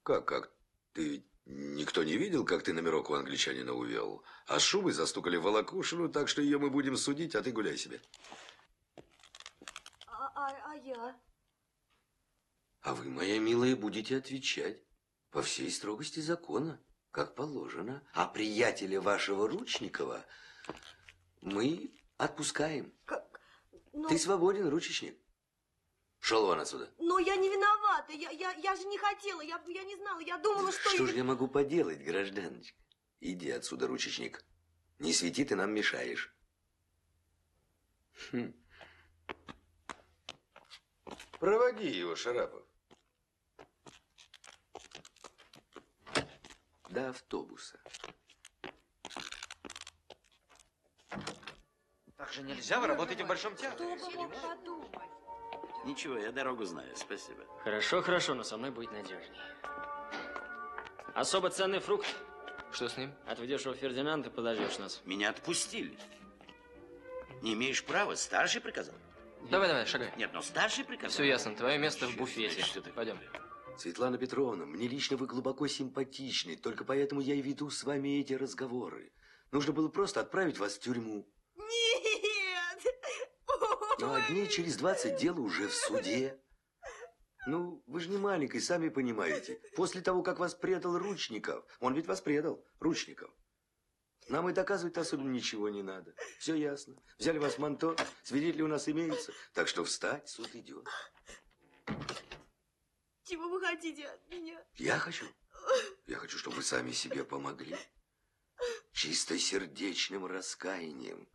Speaker 5: Как? Ты никто не видел, как ты номерок у англичанина увел? А с шубой застукали волокушину, так что ее мы будем судить, а ты гуляй себе.
Speaker 20: А я?
Speaker 5: А вы, моя милая, будете отвечать по всей строгости закона, как положено. А приятеля вашего Ручникова мы отпускаем.
Speaker 20: Как? Но...
Speaker 5: Ты свободен, ручечник. Шел вон отсюда.
Speaker 20: Но я не виновата. Я же не хотела. Я не знала. Я думала, что...
Speaker 5: Что же я могу поделать, гражданочка? Иди отсюда, ручечник. Не свети, ты нам мешаешь. Проводи его, Шарапов. До автобуса.
Speaker 10: Так же нельзя, вы работаете в Большом театре.
Speaker 20: Кто бы мог подумать?
Speaker 8: Ничего, я дорогу знаю, спасибо.
Speaker 10: Хорошо, но со мной будет надежнее. Особо ценный фрукт. Что с ним? Отведешь его в Фердинанд и подождешь нас.
Speaker 8: Меня отпустили. Не имеешь права, старший приказал.
Speaker 10: Давай, шагай.
Speaker 8: Нет, но старший приказал.
Speaker 10: Все ясно, твое место в буфете. Пойдем.
Speaker 5: Светлана Петровна, мне лично вы глубоко симпатичны, только поэтому я и веду с вами эти разговоры. Нужно было просто отправить вас в тюрьму.
Speaker 20: Нет!
Speaker 5: Ну, а дней через 20 дело уже в суде. Ну, вы же не маленький, сами понимаете. После того, как вас предал Ручников, он ведь вас предал, Ручников. Нам и доказывать особенно ничего не надо. Все ясно. Взяли вас в манто, свидетели у нас имеются. Так что встать, суд идет.
Speaker 20: Чего вы хотите от меня?
Speaker 5: Я хочу, чтобы вы сами себе помогли. Чистосердечным раскаянием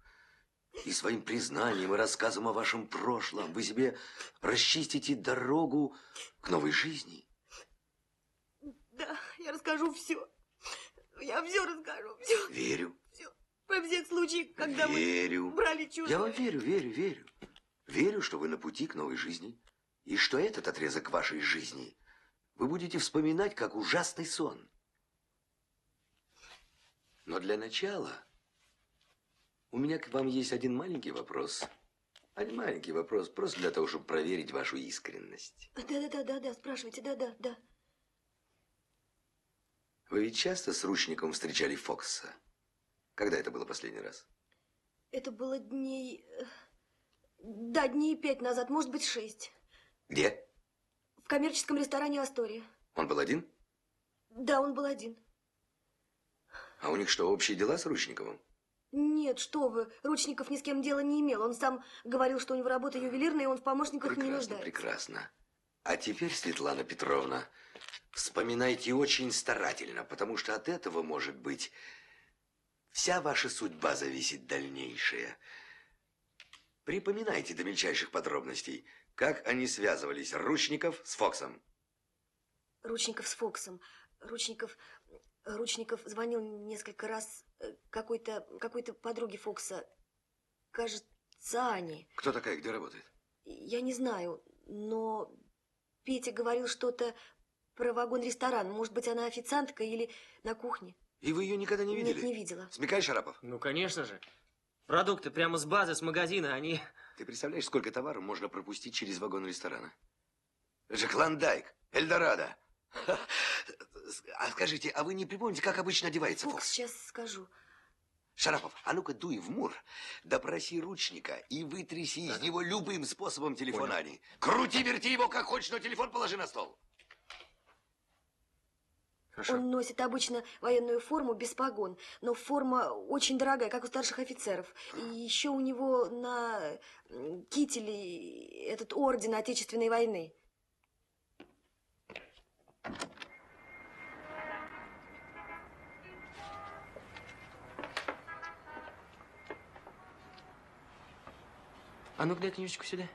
Speaker 5: и своим признанием и рассказом о вашем прошлом вы себе расчистите дорогу к новой жизни.
Speaker 20: Да, я расскажу все. Я все расскажу, все.
Speaker 5: Верю.
Speaker 20: Все. Во всех случаях, когда
Speaker 5: верю.
Speaker 20: мы брали чужое.
Speaker 5: Я вам верю. Верю, что вы на пути к новой жизни. И что этот отрезок вашей жизни вы будете вспоминать как ужасный сон. Но для начала у меня к вам есть один маленький вопрос. Один маленький вопрос, просто для того, чтобы проверить вашу искренность.
Speaker 20: Да, спрашивайте, да.
Speaker 5: Вы ведь часто с Ручником встречали Фокса? Когда это было последний раз?
Speaker 20: Это было дней 5 назад, может быть, 6.
Speaker 5: Где?
Speaker 20: В коммерческом ресторане «Астория».
Speaker 5: Он был один?
Speaker 20: Да, он был один.
Speaker 5: А у них что, общие дела с Ручниковым?
Speaker 20: Нет, что вы, Ручников ни с кем дела не имел. Он сам говорил, что у него работа ювелирная, и он в помощниках не нуждается.
Speaker 5: Прекрасно. А теперь, Светлана Петровна, вспоминайте очень старательно, потому что от этого, может быть, вся ваша судьба зависит дальнейшая. Припоминайте до мельчайших подробностей, как они связывались, Ручников с Фоксом.
Speaker 20: Ручников с Фоксом. Ручников звонил несколько раз какой-то подруге Фокса. Кажется, Ане.
Speaker 5: Кто такая, где работает?
Speaker 20: Я не знаю, но Петя говорил что-то про вагон-ресторан. Может быть, она официантка или на кухне.
Speaker 5: И вы ее никогда не видели?
Speaker 20: Нет, не видела.
Speaker 5: Смекаешь, Шарапов?
Speaker 10: Ну, конечно же. Продукты прямо с базы, с магазина, они...
Speaker 5: Ты представляешь, сколько товара можно пропустить через вагон ресторана? Это же Клондайк, Эльдорадо. А скажите, а вы не припомните, как обычно одевается
Speaker 20: Фокс,
Speaker 5: Фокс?
Speaker 20: сейчас скажу.
Speaker 5: Шарапов, а ну-ка дуй в мур, допроси ручника и вытряси из него любым способом телефон Ани. Крути-верти его как хочешь, но телефон положи на стол.
Speaker 10: Хорошо.
Speaker 20: Он носит обычно военную форму без погон, но форма очень дорогая, как у старших офицеров. И еще у него на кителе этот орден Отечественной войны.
Speaker 10: А ну-ка дай книжечку сюда.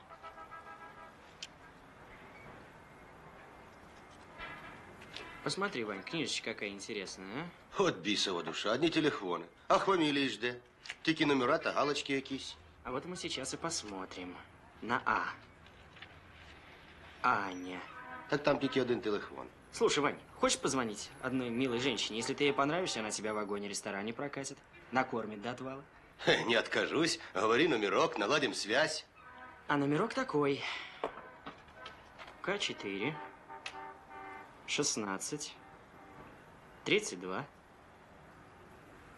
Speaker 10: Посмотри, Вань, книжечка какая интересная, а?
Speaker 11: От бісова душа, одні телефони. А фамілії ж де? Тільки номера та галочки якісь.
Speaker 10: А вот мы сейчас и посмотрим. На А. Аня.
Speaker 11: Так там тільки один телефон.
Speaker 10: Слушай, Вань, хочешь позвонить одной милой женщине? Если ты ей понравишься, она тебя в вагоне-ресторане прокатит. Накормит до отвала.
Speaker 11: Не откажусь. Говори номерок, наладим связь.
Speaker 10: А номерок такой. К4. 16. 32.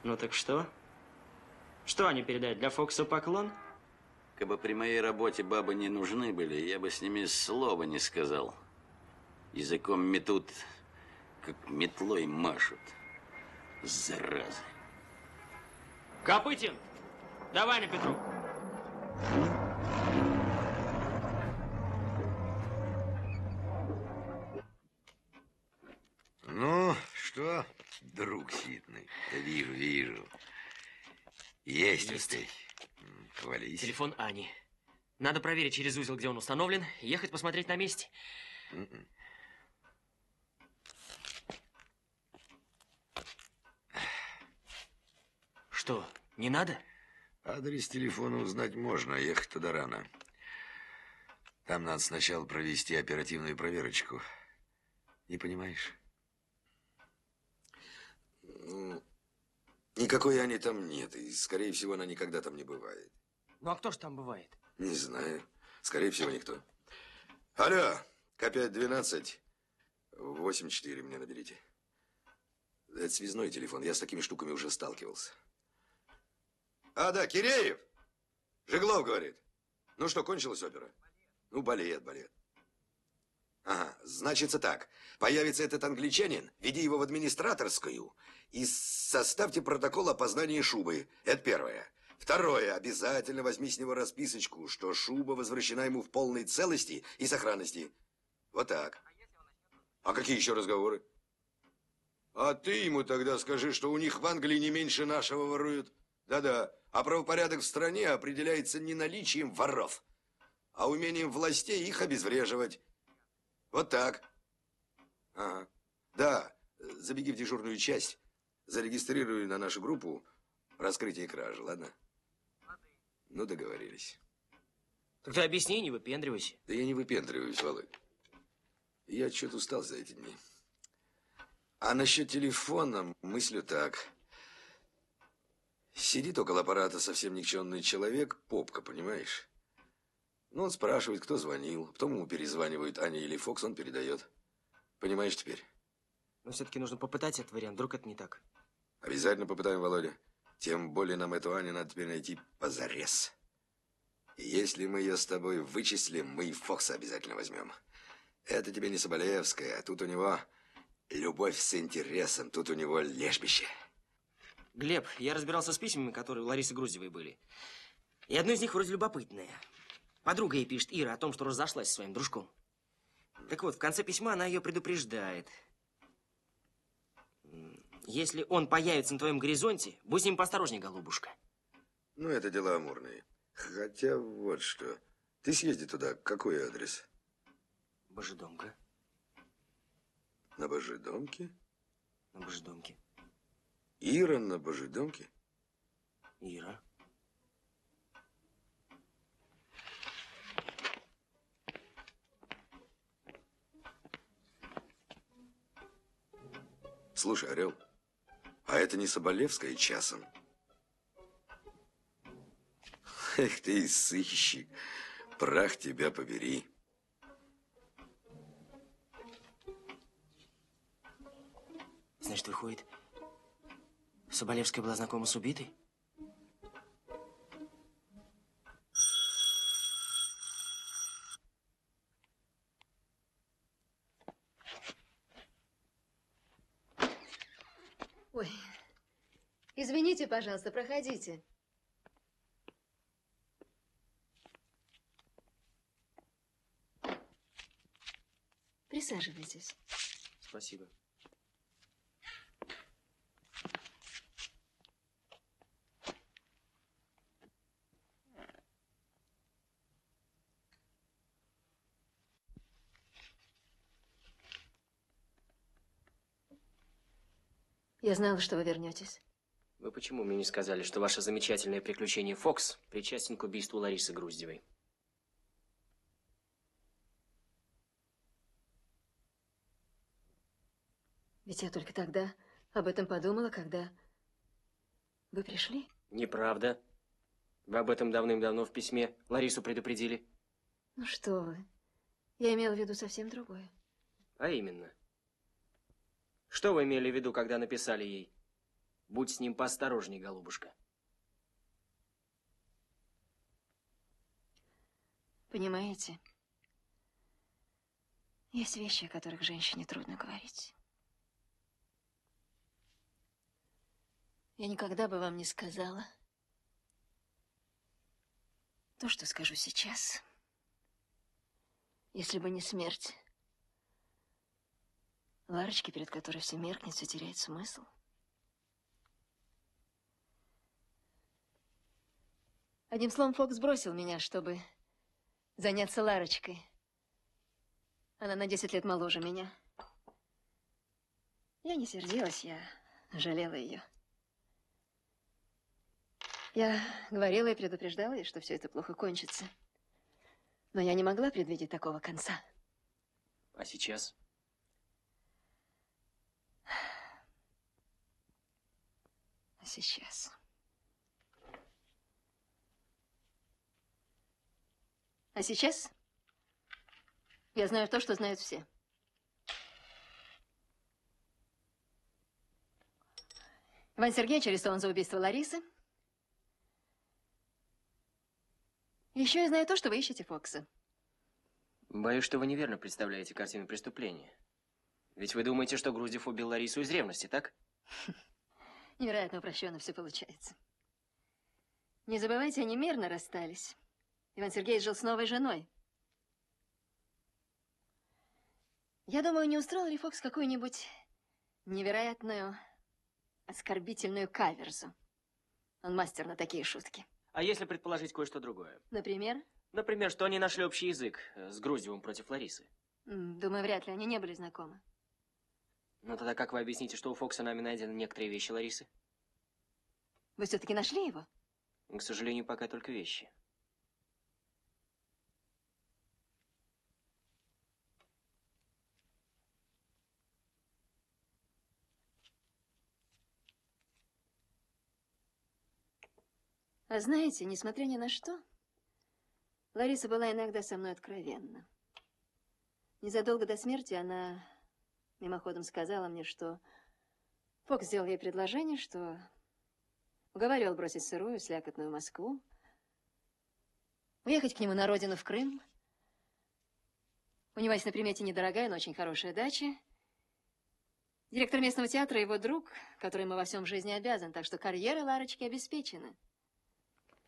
Speaker 10: Ну так что? Что они передают? Для Фокса поклон?
Speaker 8: Кабы при моей работе бабы не нужны были, я бы с ними слова не сказал. Языком метут, как метлой машут. Заразы.
Speaker 10: Копытин! Давай на Петру.
Speaker 5: Ну, что, друг ситный? Да вижу, вижу. Есть успех. Хвались.
Speaker 10: Телефон Ани. Надо проверить через узел, где он установлен, и ехать посмотреть на месте. Что, не надо?
Speaker 5: Адрес телефона узнать можно, а ехать туда рано. Там надо сначала провести оперативную проверочку. Не понимаешь? Ну, никакой Ани там нет, и, скорее всего, она никогда там не бывает.
Speaker 10: Ну, а кто ж там бывает?
Speaker 5: Не знаю. Скорее всего, никто. Алло, К5-12, 84 мне наберите. Это связной телефон, я с такими штуками уже сталкивался. А, да, Киреев. Жеглов говорит. Ну что, кончилась опера? Ну, балет. Ага, значится так. Появится этот англичанин, веди его в администраторскую и составьте протокол опознания шубы. Это первое. Второе. Обязательно возьми с него расписочку, что шуба возвращена ему в полной целости и сохранности. Вот так. А какие еще разговоры? А ты ему тогда скажи, что у них в Англии не меньше нашего воруют. Да-да. А правопорядок в стране определяется не наличием воров, а умением властей их обезвреживать. Вот так. Ага. Да, забеги в дежурную часть, зарегистрируй на нашу группу раскрытие кражи, ладно? Ну, договорились.
Speaker 10: Так ты объясни, не выпендривайся.
Speaker 5: Да я не выпендриваюсь, Володь. Я что-то устал за эти дни. А насчет телефона мыслю так. Сидит около аппарата совсем никчемный человек, попка, понимаешь? Ну, он спрашивает, кто звонил, потом ему перезванивают Аня или Фокс, он передает. Понимаешь теперь?
Speaker 10: Но все-таки нужно попытать этот вариант, вдруг это не так.
Speaker 5: Обязательно попытаем, Володя. Тем более нам эту Аню надо теперь найти позарез. И если мы ее с тобой вычислим, мы и Фокса обязательно возьмем. Это тебе не Соболевская, а тут у него любовь с интересом, тут у него лежбище.
Speaker 10: Глеб, я разбирался с письмами, которые у Ларисы Груздевой были. И одно из них вроде любопытное. Подруга ей пишет, Ира, о том, что разошлась со своим дружком. Так вот, в конце письма она ее предупреждает. Если он появится на твоем горизонте, будь с ним поосторожней, голубушка.
Speaker 5: Ну, это дела амурные. Хотя вот что. Ты съезди туда. Какой адрес?
Speaker 10: Божедомка.
Speaker 5: На Божедомке?
Speaker 10: На Божедомке.
Speaker 5: Ира на Божедомке?
Speaker 10: Ира.
Speaker 5: Слушай, Орел, А это не Соболевская часом? Эх ты и сыщик, прах тебя побери.
Speaker 10: Значит, выходит, Соболевская была знакома с убитой?
Speaker 13: Ой, извините, пожалуйста, проходите. Присаживайтесь.
Speaker 10: Спасибо.
Speaker 13: Я знала, что вы вернетесь.
Speaker 10: Вы почему мне не сказали, что ваше замечательное приключение Фокс причастен к убийству Ларисы Груздевой?
Speaker 13: Ведь я только тогда об этом подумала, когда вы пришли.
Speaker 10: Неправда. Вы об этом давным-давно в письме Ларису предупредили.
Speaker 13: Ну что вы, я имела в виду совсем другое.
Speaker 10: А именно. Что вы имели в виду, когда написали ей? Будь с ним поосторожней, голубушка.
Speaker 13: Понимаете, есть вещи, о которых женщине трудно говорить. Я никогда бы вам не сказала то, что скажу сейчас, если бы не смерть Ларочки, перед которой все меркнет, все теряет смысл. Одним словом, Фокс бросил меня, чтобы заняться Ларочкой. Она на 10 лет моложе меня. Я не сердилась, я жалела ее. Я говорила и предупреждала ей, что все это плохо кончится. Но я не могла предвидеть такого конца.
Speaker 10: А сейчас?
Speaker 13: А сейчас? А сейчас я знаю то, что знают все. Иван Сергеевич арестован за убийство Ларисы. Еще я знаю то, что вы ищете Фокса.
Speaker 10: Боюсь, что вы неверно представляете картину преступления. Ведь вы думаете, что Груздев убил Ларису из ревности, так?
Speaker 13: Невероятно упрощенно все получается. Не забывайте, они мирно расстались. Иван Сергеевич жил с новой женой. Я думаю, не устроил ли Фокс какую-нибудь невероятную, оскорбительную каверзу. Он мастер на такие шутки.
Speaker 10: А если предположить кое-что другое?
Speaker 13: Например?
Speaker 10: Например, что они нашли общий язык с Груздевым против Ларисы.
Speaker 13: Думаю, вряд ли они не были знакомы.
Speaker 10: Но тогда как вы объясните, что у Фокса нами найдены некоторые вещи Ларисы?
Speaker 13: Вы все-таки нашли его?
Speaker 10: К сожалению, пока только вещи.
Speaker 13: А знаете, несмотря ни на что, Лариса была иногда со мной откровенна. Незадолго до смерти она мимоходом сказала мне, что Фокс сделал ей предложение, что уговаривал бросить сырую, слякотную Москву, уехать к нему на родину в Крым. У него есть на примете недорогая, но очень хорошая дача. Директор местного театра – его друг, который ему во всем в жизни обязан, так что карьера Ларочки обеспечена.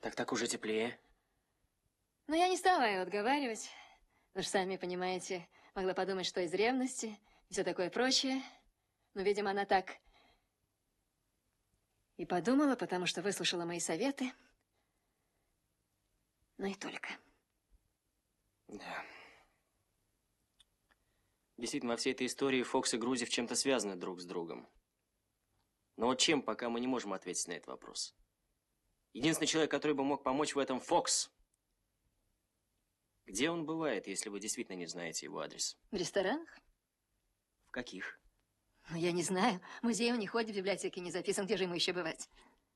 Speaker 10: Так уже теплее.
Speaker 13: Но я не стала ее отговаривать, потому что, сами понимаете, могла подумать, что из ревности и все такое прочее. Но, видимо, она так и подумала, потому что выслушала мои советы. Но и только.
Speaker 10: Да. Действительно, во всей этой истории Фокс и Груздев чем-то связаны друг с другом. Но вот чем, пока мы не можем ответить на этот вопрос. Единственный человек, который бы мог помочь в этом, Фокс. Где он бывает, если вы действительно не знаете его адрес?
Speaker 13: В ресторанах?
Speaker 10: В каких?
Speaker 13: Ну, я не знаю. В музей он не ходит, в библиотеке не записан. Где же ему еще бывать?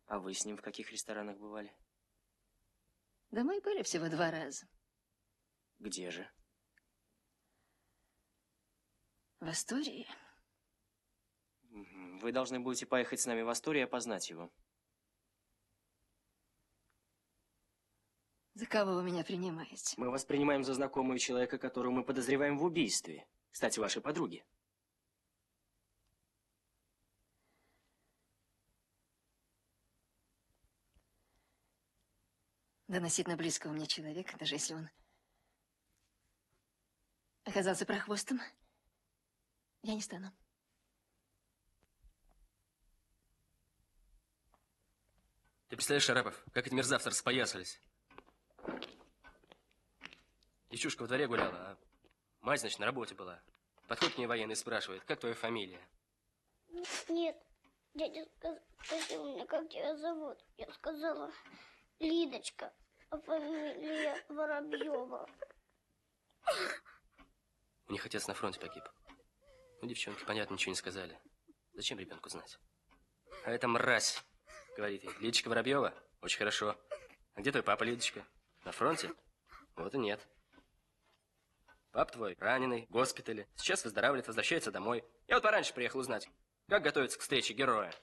Speaker 10: А вы с ним в каких ресторанах бывали?
Speaker 13: Да мы были всего 2 раза.
Speaker 10: Где же?
Speaker 13: В Астории.
Speaker 10: Вы должны будете поехать с нами в Асторию и опознать его.
Speaker 13: За кого вы меня принимаете?
Speaker 10: Мы вас принимаем за знакомого человека, которого мы подозреваем в убийстве. Кстати, вашей подруги.
Speaker 13: Доносить на близкого мне человека, даже если он оказался прохвостом, я не стану.
Speaker 21: Ты представляешь, Шарапов, как эти мерзавцы распоясались? Девчушка во дворе гуляла, а мать, значит, на работе была. Подходит к ней военный и спрашивает, как твоя фамилия?
Speaker 22: Нет, дядя спросил меня, как тебя зовут. Я сказала, Лидочка, а фамилия Воробьева.
Speaker 21: У них отец на фронте погиб. Ну, девчонки, понятно, ничего не сказали. Зачем ребенку знать? А эта мразь, говорит ей, Лидочка Воробьева? Очень хорошо. А где твой папа, Лидочка? На фронте? Вот и нет. Пап твой раненый, в госпитале. Сейчас выздоравливает, возвращается домой. Я вот пораньше приехал узнать, как готовиться к встрече героя.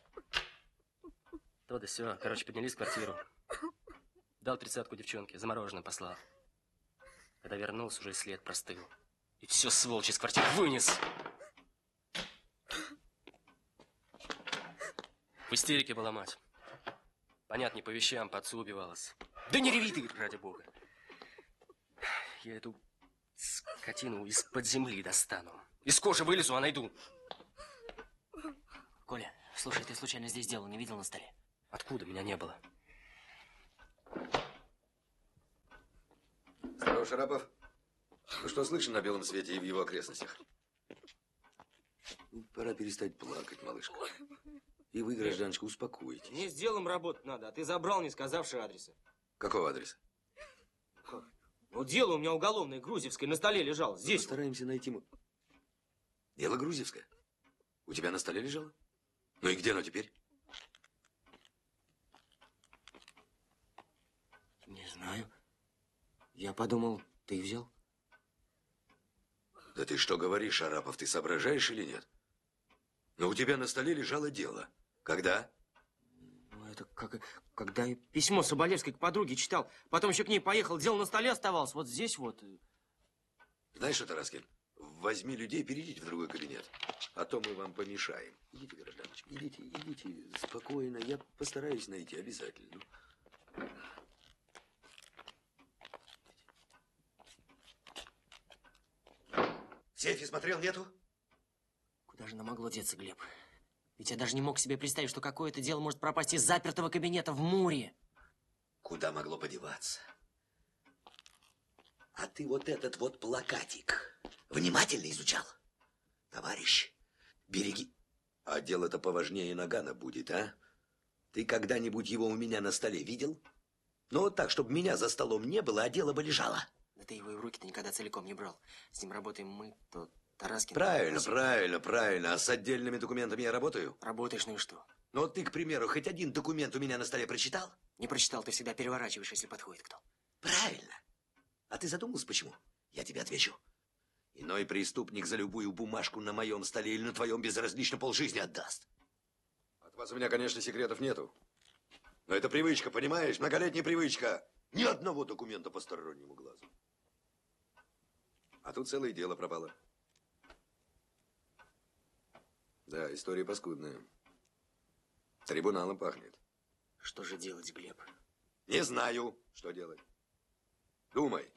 Speaker 21: То да сё. Короче, поднялись в квартиру. Дал 30-ку девчонке, замороженным послал. Когда вернулся, уже и след простыл. И все, сволочь, из квартиры вынес. В истерике была мать. Понятно, не по вещам, по отцу убивалась. Да не реви ты, ради бога. Я эту скотину из-под земли достану. Из кожи вылезу, а найду.
Speaker 10: Коля, слушай, ты случайно здесь дело не видел на столе?
Speaker 21: Откуда? Меня не было.
Speaker 5: Здорово, Шарапов. Ну что слышно на белом свете и в его окрестностях? Пора перестать плакать, малышка. И вы, гражданочка, успокойтесь.
Speaker 10: Мне с делом работать надо, а ты забрал, не сказавши адреса.
Speaker 5: Какого адреса?
Speaker 10: Ну, дело у меня уголовное, Грузевское, на столе лежало. Здесь.
Speaker 5: Стараемся найти. Дело Грузевское? У тебя на столе лежало? Ну и где оно теперь?
Speaker 10: Не знаю. Я подумал, ты взял.
Speaker 5: Да ты что говоришь, Шарапов, ты соображаешь или нет? Но у тебя на столе лежало дело. Когда?
Speaker 10: Ну, это когда я письмо Соболевской к подруге читал. Потом еще к ней поехал, дело на столе оставалось. Вот здесь вот.
Speaker 5: Знаешь что, Тараскин, возьми людей, перейдите в другой кабинет. А то мы вам помешаем. Идите, гражданочка, идите спокойно. Я постараюсь найти обязательно. В сейфе смотрел, нету?
Speaker 10: Куда же нам могло деться, Глеб? Ведь я даже не мог себе представить, что какое-то дело может пропасть из запертого кабинета в Муре.
Speaker 5: Куда могло подеваться? А ты вот этот вот плакатик внимательно изучал? Товарищ, береги. А дело-то поважнее Нагана будет, а? Ты когда-нибудь его у меня на столе видел? Ну вот так, чтобы меня за столом не было, а дело бы лежало.
Speaker 10: Да ты его и в руки-то никогда целиком не брал. С ним работаем мы, то Тараскин.
Speaker 5: Правильно. А с отдельными документами я работаю?
Speaker 10: Работаешь, ну и что?
Speaker 5: Ну вот ты, к примеру, хоть один документ у меня на столе прочитал?
Speaker 10: Не прочитал, ты всегда переворачиваешь, если подходит кто.
Speaker 5: Правильно. А ты задумался, почему? Я тебе отвечу. Иной преступник за любую бумажку на моем столе или на твоем безразлично полжизни отдаст. От вас у меня, конечно, секретов нету. Но это привычка, понимаешь? Многолетняя привычка. Ни одного документа постороннему глазу. А тут целое дело пропало. Да, история паскудная. Трибуналом пахнет.
Speaker 10: Что же делать, Глеб?
Speaker 5: Не знаю, что делать. Думай.